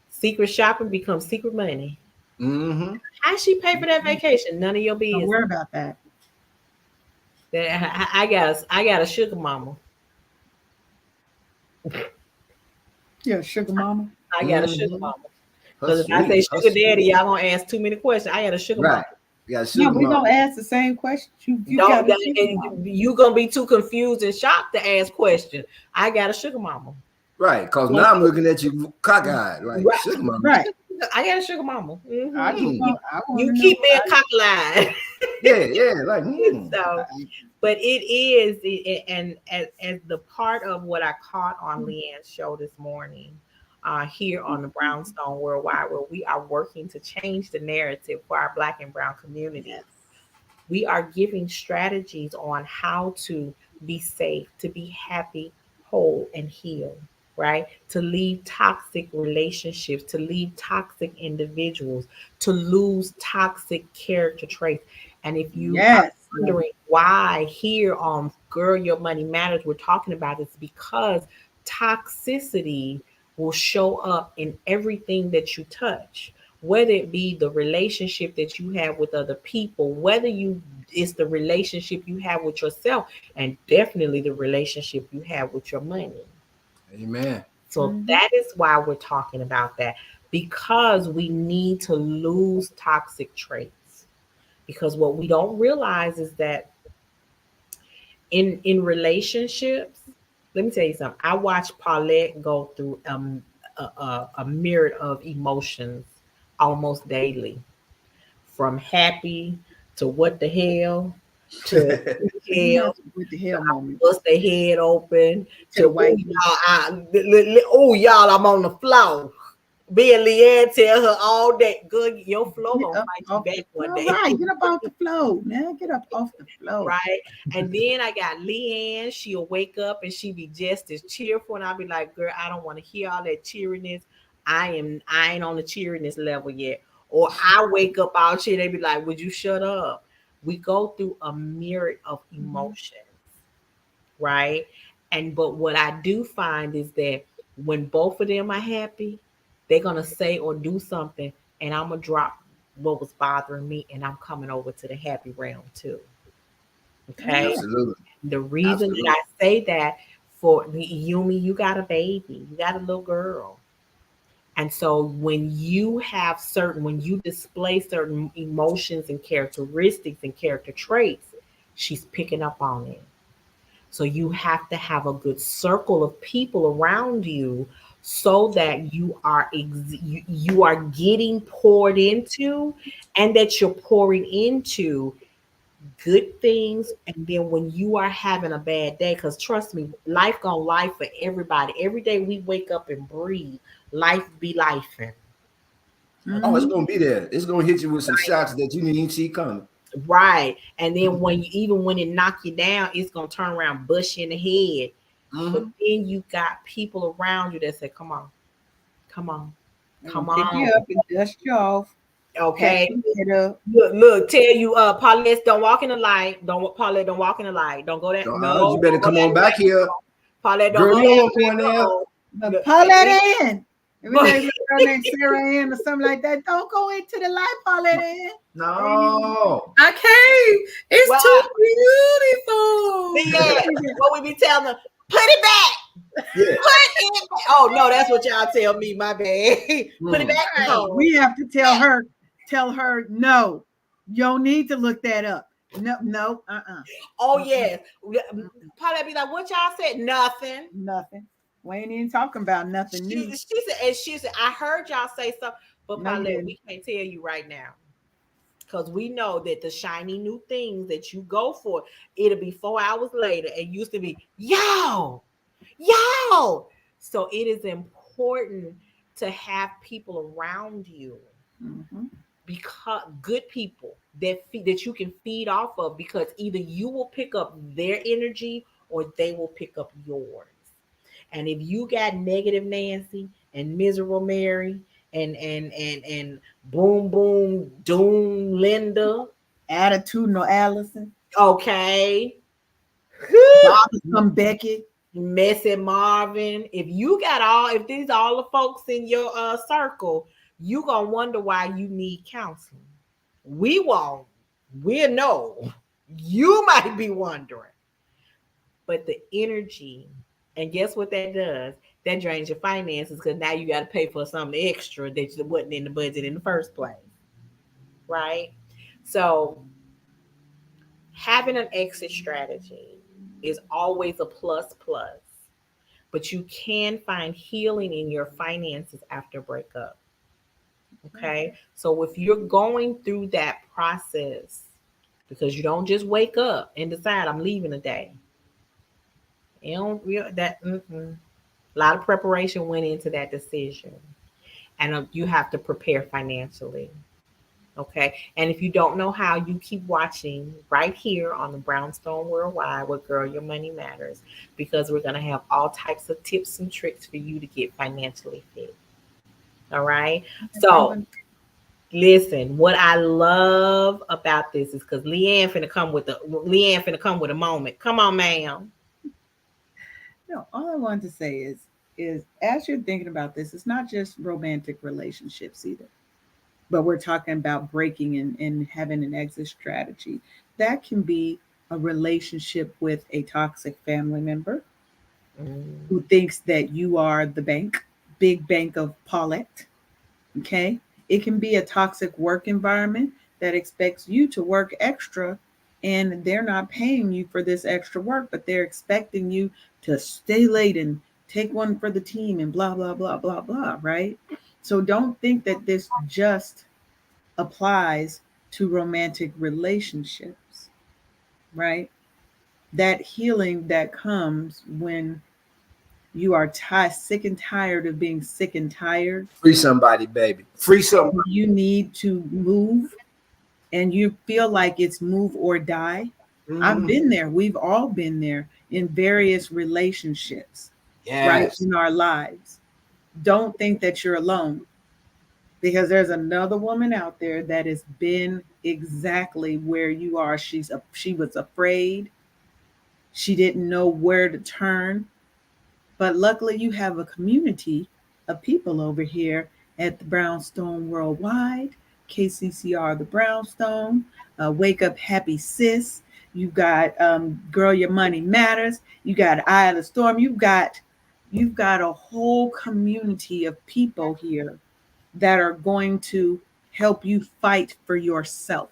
Secret shopping becomes secret money. Mm-hmm. How she pay for that vacation? None of your Don't business. worry about that. I got a sugar mama. You're a sugar mama. I got a sugar Mm-hmm. mama. Her Because if I sweet. say Her sugar daddy, sweet. y'all gonna ask too many questions. I got a sugar mama. Right. You got No, sugar we mama. don't ask the same question. You got Don't a sugar and mama. you gonna be too confused and shocked to ask questions. I got a sugar mama. Right. Because Don't now I'm say- looking at you cockeyed. Like, Right. sugar mama. Right. I got a sugar mama. I just Hmm. want. I want You to know. keep being cockeyed. Yeah, yeah. Like, So, but it is, and as the part of what I caught on Leanne's show this morning, here on the Brownstone Worldwide, where we are working to change the narrative for our Black and Brown community. Yes. We are giving strategies on how to be safe, to be happy, whole, and healed, right? To leave toxic relationships, to leave toxic individuals, to lose toxic character traits. And if you are Yes. wondering why here on Girl Your Money Matters, we're talking about this because toxicity will show up in everything that you touch, whether it be the relationship that you have with other people, whether you it's the relationship you have with yourself, and definitely the relationship you have with your money. amen. So Mhm. that is why we're talking about that, because we need to lose toxic traits. Because what we don't realize is that in relationships, let me tell you something. I watched Paulette go through a myriad of emotions almost daily, from happy to what the hell to You hell have to with the hell moment bust their head open to to the oh white meat. y'all, oh y'all, I'm on the floor. Me and Leanne tell her all day, good, your flow Get gonna up fight you off the back one floor. day. Right. Get up off the floor, man. Get up off the floor. Right. And then I got Leanne. She'll wake up and she be just as cheerful. And I'll be like, girl, I don't want to hear all that cheeriness. I ain't on the cheeriness level yet. Or I wake up all cheer. They be like, would you shut up? We go through a myriad of Mhm. emotions, right? And but what I do find is that when both of them are happy, they're gonna say or do something, and I'm gonna drop what was bothering me, and I'm coming over to the happy realm too. Oh Okay. yeah. Absolutely. The reason that Absolutely. I say that for Yumi, you got a baby, you got a little girl. And so when you display certain emotions and characteristics and character traits, she's picking up on it. So you have to have a good circle of people around you so that you are getting poured into, and that you're pouring into good things. And then when you are having a bad day, because trust me, life gonna life for everybody. Every day we wake up and breathe, life be life. Oh, it's Hmm. gonna be there. It's gonna hit you with some shots that you didn't even see coming. Right. And then when it knock you down, it's gonna turn around, bush you in the head. But Mm-hmm. then you got people around you that say, come on, come on, They're gonna come pick on. you up and dust you off, pat Okay. your head up. Look, tell you, Paulette, don't walk in the light. Paulette, don't walk in the light. Don't go that, no, You better don't go come that on back way. here, Paulette, don't girl. go You don't that want to go in way. there. No. But Look, pull and then, that in. If it's but, a little girl named Sarah Ann or something like that, don't go into the light, pull that in. They ain't even- No. I came. It's well, too beautiful. yeah, what we be telling them, put it back. Yeah. Put it back. Oh, no, that's what y'all tell me. My bad. Put it Mm. back. Right. No. We have to tell her, no, you don't need to look that up. No, no, Oh, mm-mm, yes. mm-mm, Paulette be like, what y'all said? Nothing. nothing. We ain't even talking about nothing new. She said, I heard y'all say something, but No, you Paulette, didn't. we can't tell you right now. Because we know that the shiny new things that you go for, it'll be 4 hours later. It used to be, yo. So it is important to have people around you, Mm-hmm. because good people that you can feed off of, because either you will pick up their energy or they will pick up yours. And if you got negative Nancy and miserable Mary and boom boom doom Linda, Attitudinal Allison, okay, bothersome Becky. messy Marvin, if these all the folks in your circle, you gonna wonder why you need counseling. We won't. We'll know. You might be wondering. But the energy, and guess what that does? That drains your finances, because now you got to pay for something extra that wasn't in the budget in the first place, right? So having an exit strategy is always a plus plus, but you can find healing in your finances after breakup. Okay. So if you're going through that process, because you don't just wake up and decide I'm leaving a day. You don't that a lot of preparation went into that decision. And you have to prepare financially. Okay. And if you don't know how, you keep watching right here on the Brownstone Worldwide with Girl Your Money Matters, because we're going to have all types of tips and tricks for you to get financially fit. All right. So listen, what I love about this is because Leanne finna come with a moment. Come on, ma'am. No, all I wanted to say is as you're thinking about this, it's not just romantic relationships either, but we're talking about breaking and having an exit strategy. That can be a relationship with a toxic family member Mm. who thinks that you are the big bank of Paulette. Okay. It can be a toxic work environment that expects you to work extra, and they're not paying you for this extra work, but they're expecting you to stay late and take one for the team and blah, blah, blah, blah, blah. Right. So don't think that this just applies to romantic relationships, right? That healing that comes when you are sick and tired of being sick and tired, Free somebody, baby. Free somebody. you need to move, and you feel like it's move or die. I've Mhm. been there. We've all been there in various relationships, right, Yes. in our lives. Don't think that you're alone, because there's another woman out there that has been exactly where you are. She was afraid. She didn't know where to turn. But luckily, you have a community of people over here at the Brownstone Worldwide, KCCR, the Brownstone, Wake Up Happy Sis. You got Girl, Your Money Matters. You got Eye of the Storm. You've got a whole community of people here that are going to help you fight for yourself,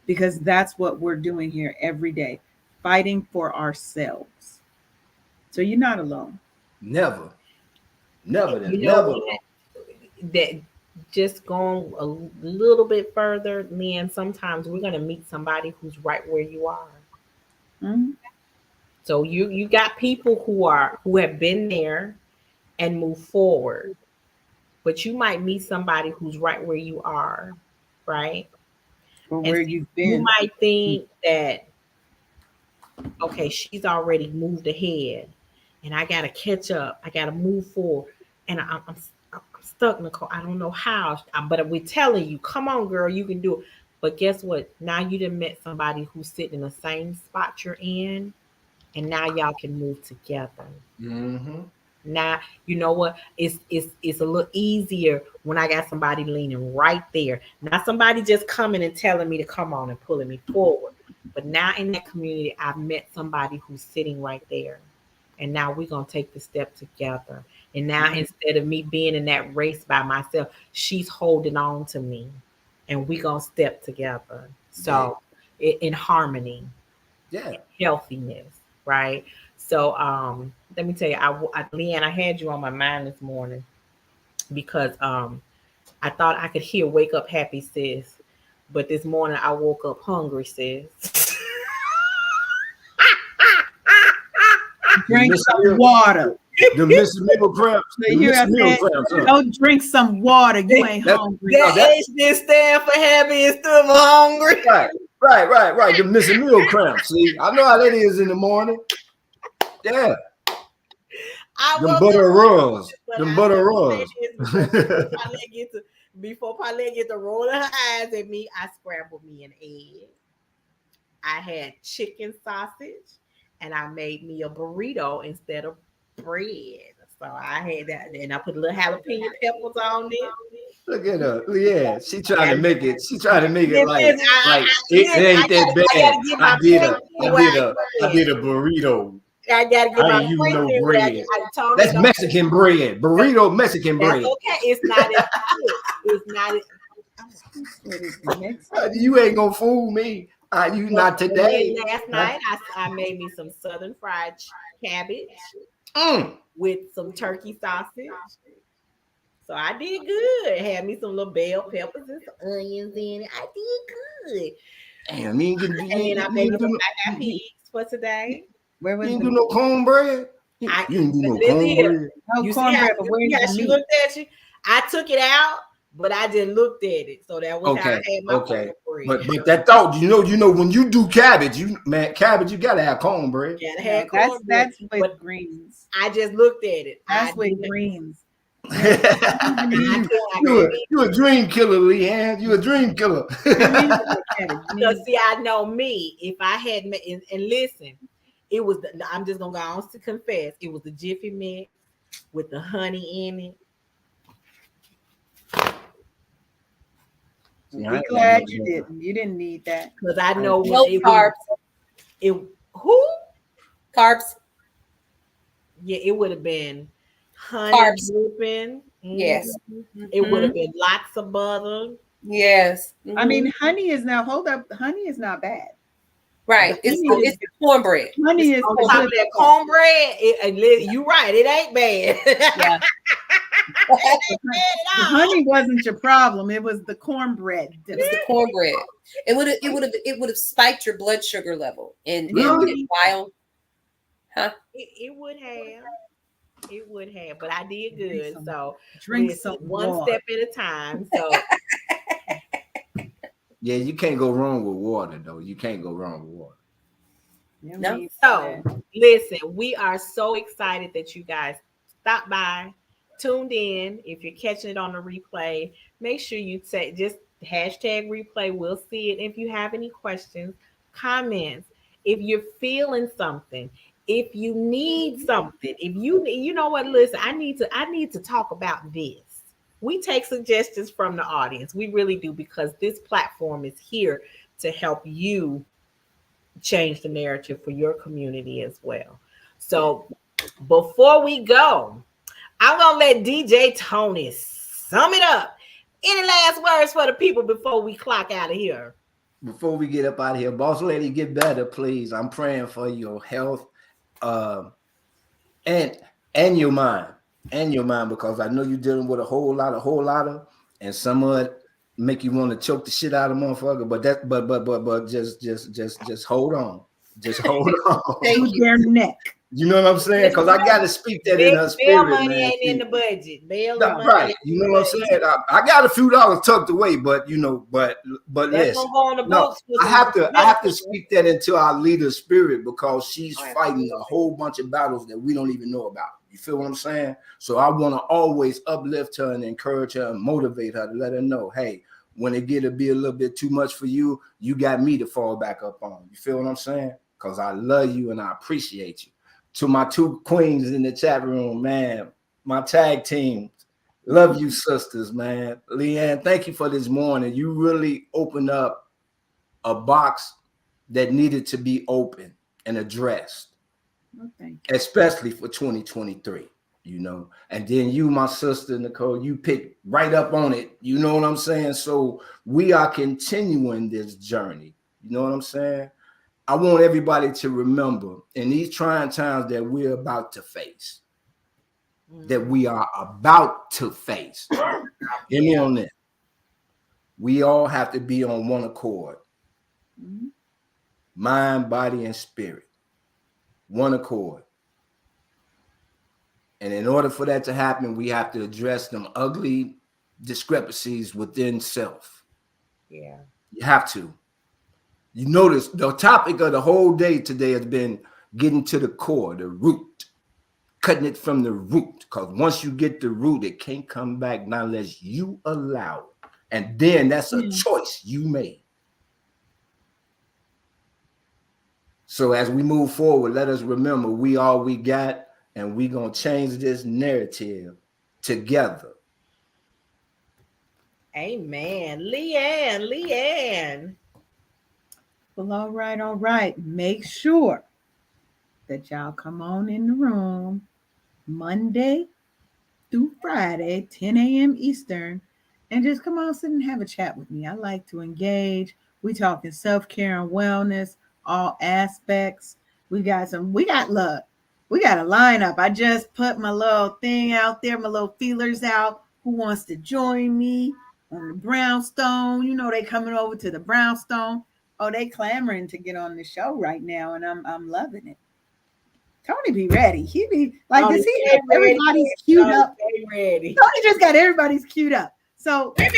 because that's what we're doing here every day, fighting for ourselves. So you're not alone. Never. Never. You know Never. what? That just going a little bit further, Lynn, sometimes we're gonna meet somebody who's right where you are. Mhm. So you got people who have been there and move forward, but you might meet somebody who's right where you are, right? Or And where see, you've you been. might think that, okay, she's already moved ahead, and I gotta catch up. I gotta move forward, and I'm stuck, Nicole. I don't know how, but we're telling you, come on, girl, you can do it. But guess what? Now you done met somebody who's sitting in the same spot you're in, and now y'all can move together. Mm-hmm. Now you know what? It's a little easier when I got somebody leaning right there. Not somebody just coming and telling me to come on and pulling me forward. But now in that community, I've met somebody who's sitting right there. And now we're gonna take the step together. And now Mhm. instead of me being in that race by myself, she's holding on to me. And we're gonna step together. Yeah. So in harmony, Yeah. healthiness, right? So let me tell you, Leanne, I had you on my mind this morning because I thought I could hear "Wake Up Happy" sis, but this morning I woke up hungry, sis. The Drink Missy some Meal, water. the Missy Meal cramps. So The you hear Missy I Meal said, cramps. Huh? go drink some water. You ain't That's hungry. no, That that H didn't stand for happy and stood for hungry. right. Right. The Missy Meal cramps. See, I know how that is in the morning. Yeah. I Them woke butter up, rolls. but Them I let butter me say rolls. this before Paulette get to rolling her eyes at me. I scrambled me an egg. I had chicken sausage, and I made me a burrito instead of bread. So I had that, and I put a little jalapeno peppers on it. Look at her. Yeah, she trying Got to make it. She trying to make it this like is it ain't that I bad. gotta get my I protein where did I a I can. did a burrito. I gotta get I my ain't use no protein where bread. I Tony That's don't. Mexican bread. Burrito Mexican That's bread. okay. It's not as good. It's not as. What is Mexican? You ain't gonna fool me. You not But then today. last night I made me some southern fried cabbage Mm. with some turkey sausage. So I did good. Had me some little bell peppers and some onions in it. I did good. Damn, you ain't, get, And then I you made me ain't some do no, mac peas for today. Where you was ain't the do no cornbread. You I ain't do no listen here. cornbread. no You cornbread? But see where's how the she meat? looked at you? I took it out, but I just looked at it. So that was how I Okay, had my okay. cornbread. But that thought, when you do cabbage, cabbage, you gotta have cornbread. Gotta No, have cornbread. that's with But greens. I just looked at it. I That's with didn't. greens. You know, greens and I meat. you, couldn't. I you, a, couldn't. you a dream killer, Leanne. You a dream killer. What you mean with the cabbage? You Because mean see, I know me. If I had and listen, it was. I'm just gonna go on to confess. It was the Jiffy mix with the honey in it. See, I be ain't gonna glad make you that. didn't. You didn't need that. Because I know when No carbs. it who Carbs. it would have been honey Carbs. dripping. Yes. It would Mhm. have been lots of butter. Yes. I mean, Mhm. honey is now. Hold up, honey is not bad. The Right. It's honey is it's the cornbread. It's honey is on a top good of that stuff. cornbread. You right. It ain't bad. Yeah. The honey wasn't your problem. It was the cornbread. It was the cornbread. It would have spiked your blood sugar level and Really? wild. Huh? It would have. It would have, but I did good. So Drink listen, some one water. step at a time. So Yeah, you can't go wrong with water, though. You can't go wrong with water. No. So, listen, we are so excited that you guys stopped by, tuned in. If you're catching it on the replay, make sure you say just hashtag replay. We'll see it. If you have any questions, comments, if you're feeling something, if you need something, if you know what, listen, I need to talk about this. We take suggestions from the audience. We really do because this platform is here to help you change the narrative for your community as well. So before we go, I'm gonna let DJ Tony sum it up. Any last words for the people before we clock out of here? Before we get up out of here, boss lady, get better, please. I'm praying for your health, uh, and your mind, because I know you're dealing with a whole lot and some of it make you want to choke the shit out of motherfucker. But that, but just hold on, just hold on. Thank you. Their neck. You know what I'm saying? Because I got to speak that in her Bail spirit, money man. ain't in the budget. Bail That's money. right. You know what I'm saying? I got a few dollars tucked away, but you know, but That's listen. gonna go on the No, books. I have to speak that into our leader's spirit because she's fighting a whole bunch of battles that we don't even know about. You feel what I'm saying? So I want to always uplift her and encourage her and motivate her to let her know, hey, when it get to be a little bit too much for you, you got me to fall back up on. You feel what I'm saying? Because I love you and I appreciate you. To my two queens in the chat room, man, my tag team, love you sisters, man. Leanne, thank you for this morning. You really opened up a box that needed to be open and addressed, especially for 2023, you know. And then you, my sister, Nicole, you picked right up on it. You know what I'm saying? So we are continuing this journey. You know what I'm saying? I want everybody to remember in these trying times that we're about to face, that we are about to face. Get me on that. We all have to be on one accord. Mind, body, and spirit. One accord. And in order for that to happen, we have to address them ugly discrepancies within self. Yeah. You have to. You notice the topic of the whole day today has been getting to the core, the root, cutting it from the root. Because once you get the root, it can't come back not unless you allow it. And then that's a choice you made. So as we move forward, let us remember we all we got, and we going to change this narrative together. Amen. Leanne. Well, all right. Make sure that y'all come on in the room Monday through Friday, 10 a.m. Eastern, and just come on, sit and have a chat with me. I like to engage. We talking self-care and wellness, all aspects. We got a lineup. I just put my little thing out there, my little feelers out. Who wants to join me on the brownstone? You know they coming over to the brownstone. Oh, they clamoring to get on the show right now, and I'm loving it. Tony be ready. He be like, does he have everybody's queued up? Ready. Tony just got everybody's queued up. So make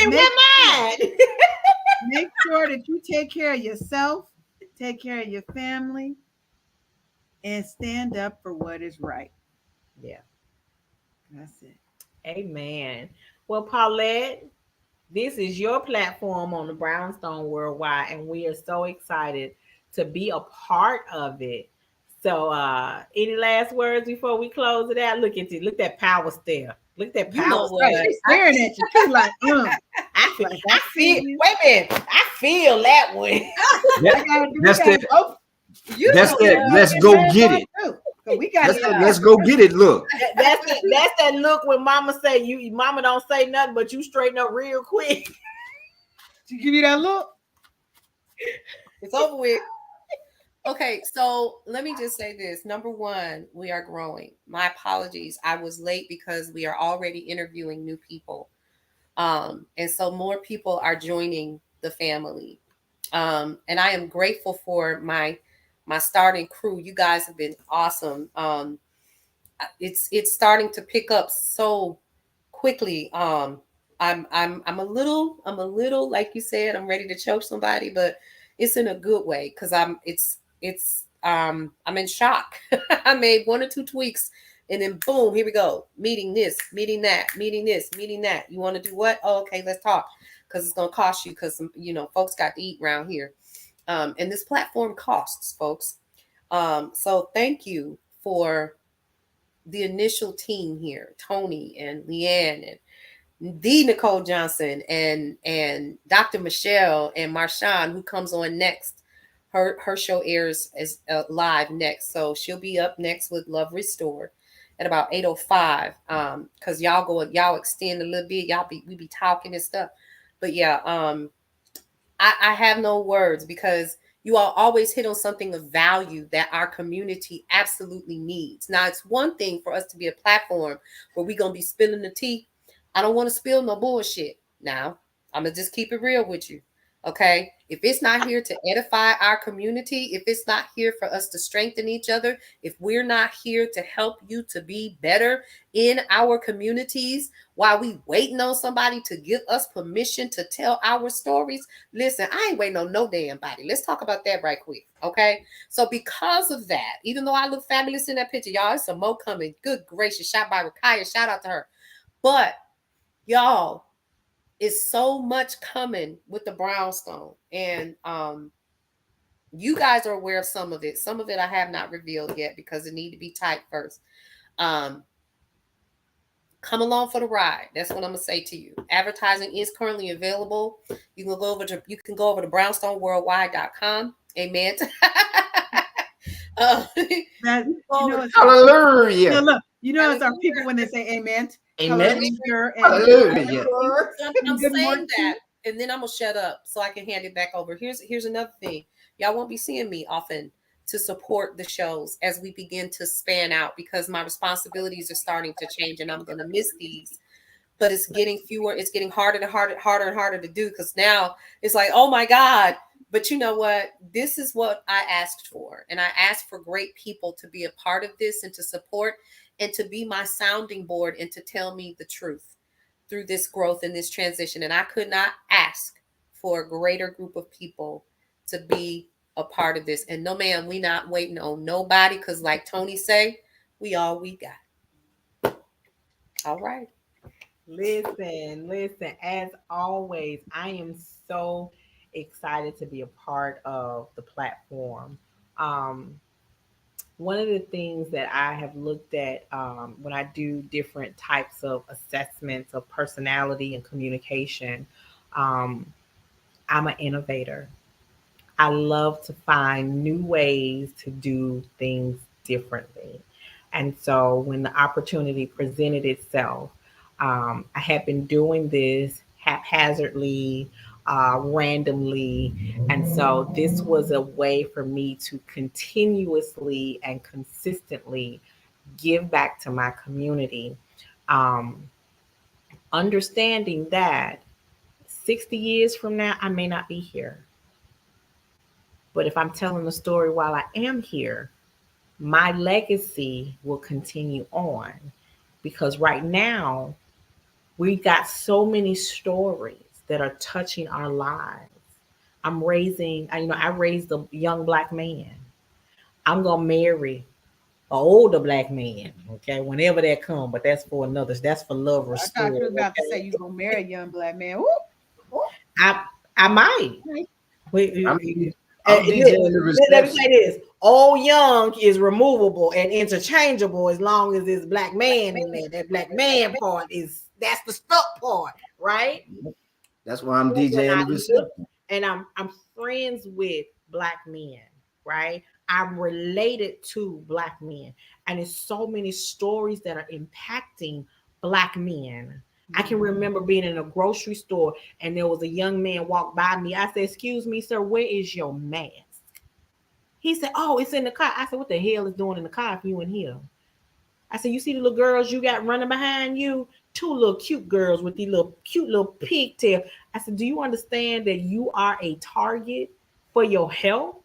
sure that you take care of yourself, take care of your family, and stand up for what is right. Yeah. That's it. Amen. Well, Paulette, this is your platform on the Brownstone Worldwide, and we are so excited to be a part of it. So, any last words before we close it out? Look at you. Look at that power stare. Look at that power stare. She's staring at you. She's like, I feel. Wait a minute. I feel that way. That's it. Let's go get it. Let's go get it. Look. That's that look when Mama say Mama don't say nothing, but you straighten up real quick. She give you that look. It's over with. Okay, so let me just say this. Number one, we are growing. My apologies. I was late because we are already interviewing new people. And so more people are joining the family. And I am grateful for my starting crew. You guys have been awesome. It's starting to pick up so quickly. I'm a little like you said, I'm ready to choke somebody, but it's in a good way because I'm in shock. I made one or two tweaks and then boom, here we go. Meeting this, meeting that, meeting this, meeting that. You want to do what? Oh, okay, let's talk. Because it's gonna cost you because folks got to eat around here. And this platform costs, folks. So thank you for the initial team here, Tony and Leanne and the Nicole Johnson and Dr. Michelle and Marshawn, who comes on next. Her show airs as live next, so she'll be up next with Love Restored at about 8:05. Because y'all extend a little bit, we be talking and stuff, but yeah, I have no words because you all always hit on something of value that our community absolutely needs. Now, it's one thing for us to be a platform where we're going to be spilling the tea. I don't want to spill no bullshit. Now, I'm going to just keep it real with you. Okay. If it's not here to edify our community, if it's not here for us to strengthen each other, if we're not here to help you to be better in our communities while we waiting on somebody to give us permission to tell our stories, listen, I ain't waiting on no damn body. Let's talk about that right quick. Okay. So because of that, even though I look fabulous in that picture, y'all, it's some more coming. Good gracious. Shot by Rakaya. Shout out to her. But y'all, it's so much coming with the brownstone. And you guys are aware of some of it. Some of it I have not revealed yet because it need to be typed first. Um, come along for the ride. That's what I'm gonna say to you. Advertising is currently available. You can go over to brownstoneworldwide.com. Amen. uh, That it's our people. No, Hallelujah. look, it's our people Hallelujah. when they say amen, Amen. hallelujah, and Hallelujah. I'm good saying morning. that, and then I'm gonna shut up so I can hand it back over. Here's another thing. Y'all won't be seeing me often to support the shows as we begin to span out because my responsibilities are starting to change, and I'm gonna miss these. But it's getting fewer. It's getting harder and harder to do because now it's like, oh my God. But you know what? This is what I asked for, and I asked for great people to be a part of this and to support and to be my sounding board and to tell me the truth through this growth and this transition. And I could not ask for a greater group of people to be a part of this. And no, ma'am, we not waiting on nobody because, like Tony say, we all we got. All right. Listen, as always, I am so excited to be a part of the platform. Um, One of the things that I have looked at when I do different types of assessments of personality and communication, um, I'm an innovator. I love to find new ways to do things differently. And so when the opportunity presented itself, I had been doing this haphazardly, randomly. And so this was a way for me to continuously and consistently give back to my community, um, understanding that 60 years from now, I may not be here. But if I'm telling the story while I am here, my legacy will continue on because right now we got so many stories that are touching our lives. I raised a young black man. I'm gonna marry an older black man, okay, whenever that come, but that's for love I thought restored, you were about to say okay. you gonna marry a young black man. Ooh, ooh, I might. okay. We, I'm DJing the let me reception. say this: old young is removable and interchangeable as long as there's black man in there. That black man part that's the stuck part, right? That's why I'm When DJing I the look reception. and I'm friends with black men, right? I'm related to black men, and it's so many stories that are impacting black men. I can remember being in a grocery store and there was a young man walked by me. I said, "Excuse me, sir, where is your mask?" He said, "Oh, it's in the car." I said, "What the hell is doing in the car if you in here?" I said, "You see the little girls you got running behind you? Two little cute girls with these little cute little pigtails." I said, "Do you understand that you are a target for your health?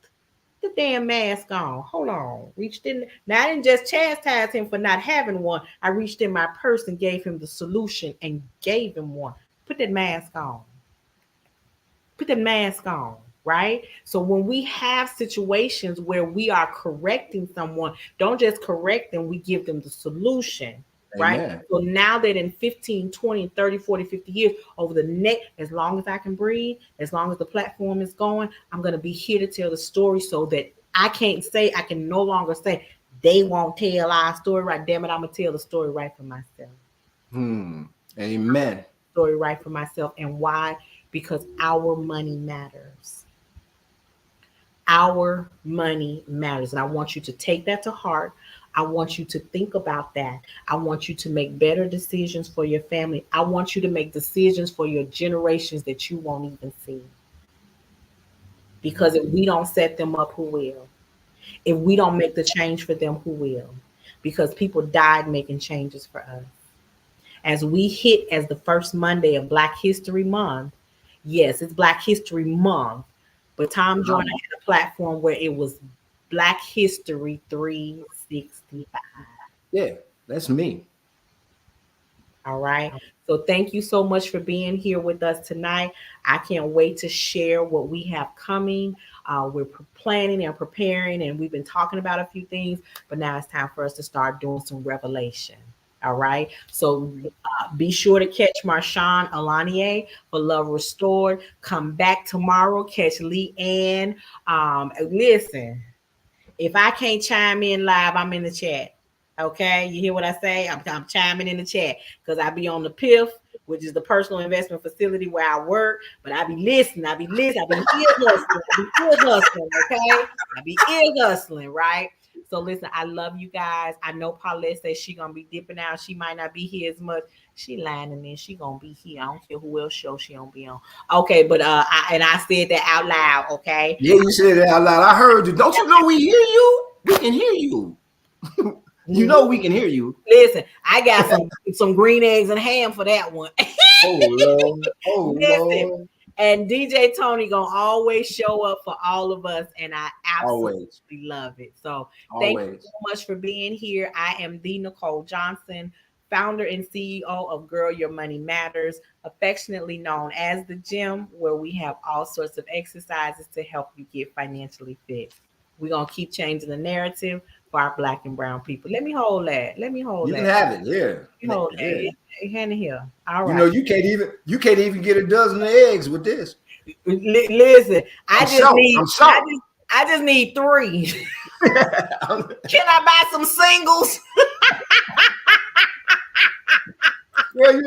The damn mask on. Hold on." Reached in. Now I didn't just chastise him for not having one. I reached in my purse and gave him the solution and gave him one. Put that mask on. Put the mask on, right? So when we have situations where we are correcting someone, don't just correct them, we give them the solution, right? Amen. So now that in 15, 20, 30, 40, 50 years, over the next, as long as I can breathe, as long as the platform is going, I'm going to be here to tell the story so that I can no longer say, they won't tell our story right. Damn it, I'm going to tell the story right for myself. Amen. Story right for myself. And why? Because our money matters. Our money matters. And I want you to take that to heart. I want you to think about that. I want you to make better decisions for your family. I want you to make decisions for your generations that you won't even see. Because if we don't set them up, who will? If we don't make the change for them, who will? Because people died making changes for us. As we hit as the first Monday of Black History Month, yes, it's Black History Month, but Tom Joyner had a platform where it was Black History 365. Yeah, that's me. All right. So thank you so much for being here with us tonight. I can't wait to share what we have coming. We're planning and preparing, and we've been talking about a few things, but now it's time for us to start doing some revelation. All right. So be sure to catch Marshawn Alanier for Love Restored. Come back tomorrow. Catch Lee Ann. Listen, if I can't chime in live, I'm in the chat. Okay, you hear what I say? I'm chiming in the chat because I be on the PIF, which is the personal investment facility where I work. But I be listening. I be listening. I be ear hustling. I be ear hustling. Okay, I be ear hustling. Right. So listen, I love you guys. I know Paulette says she gonna be dipping out. She might not be here as much. She lying and then she gonna be here. I don't care who else show she gonna be on. Okay, but I said that out loud. Okay. Yeah, you said it out loud. I heard you. Don't you know we hear you? We can hear you. You know we can hear you. Listen, I got some green eggs and ham for that one. Oh Lord. Oh Listen, Lord. and DJ Tony gonna always show up for all of us, and I absolutely Always. love it. So thank you Always. so much for being here. I am the Nicole Johnson, founder and CEO of Girl Your Money Matters, affectionately known as the gym, where we have all sorts of exercises to help you get financially fit. We're gonna keep changing the narrative for our Black and brown people. Let me hold that. Let me hold You can that. have it. Yeah. Let me hold Yeah. that. Hand in here. All You know, right. you can't even get a dozen of eggs with this. Listen, I'm shocked. I'm shocked. I just need three. Can I buy some singles? Well, you ain't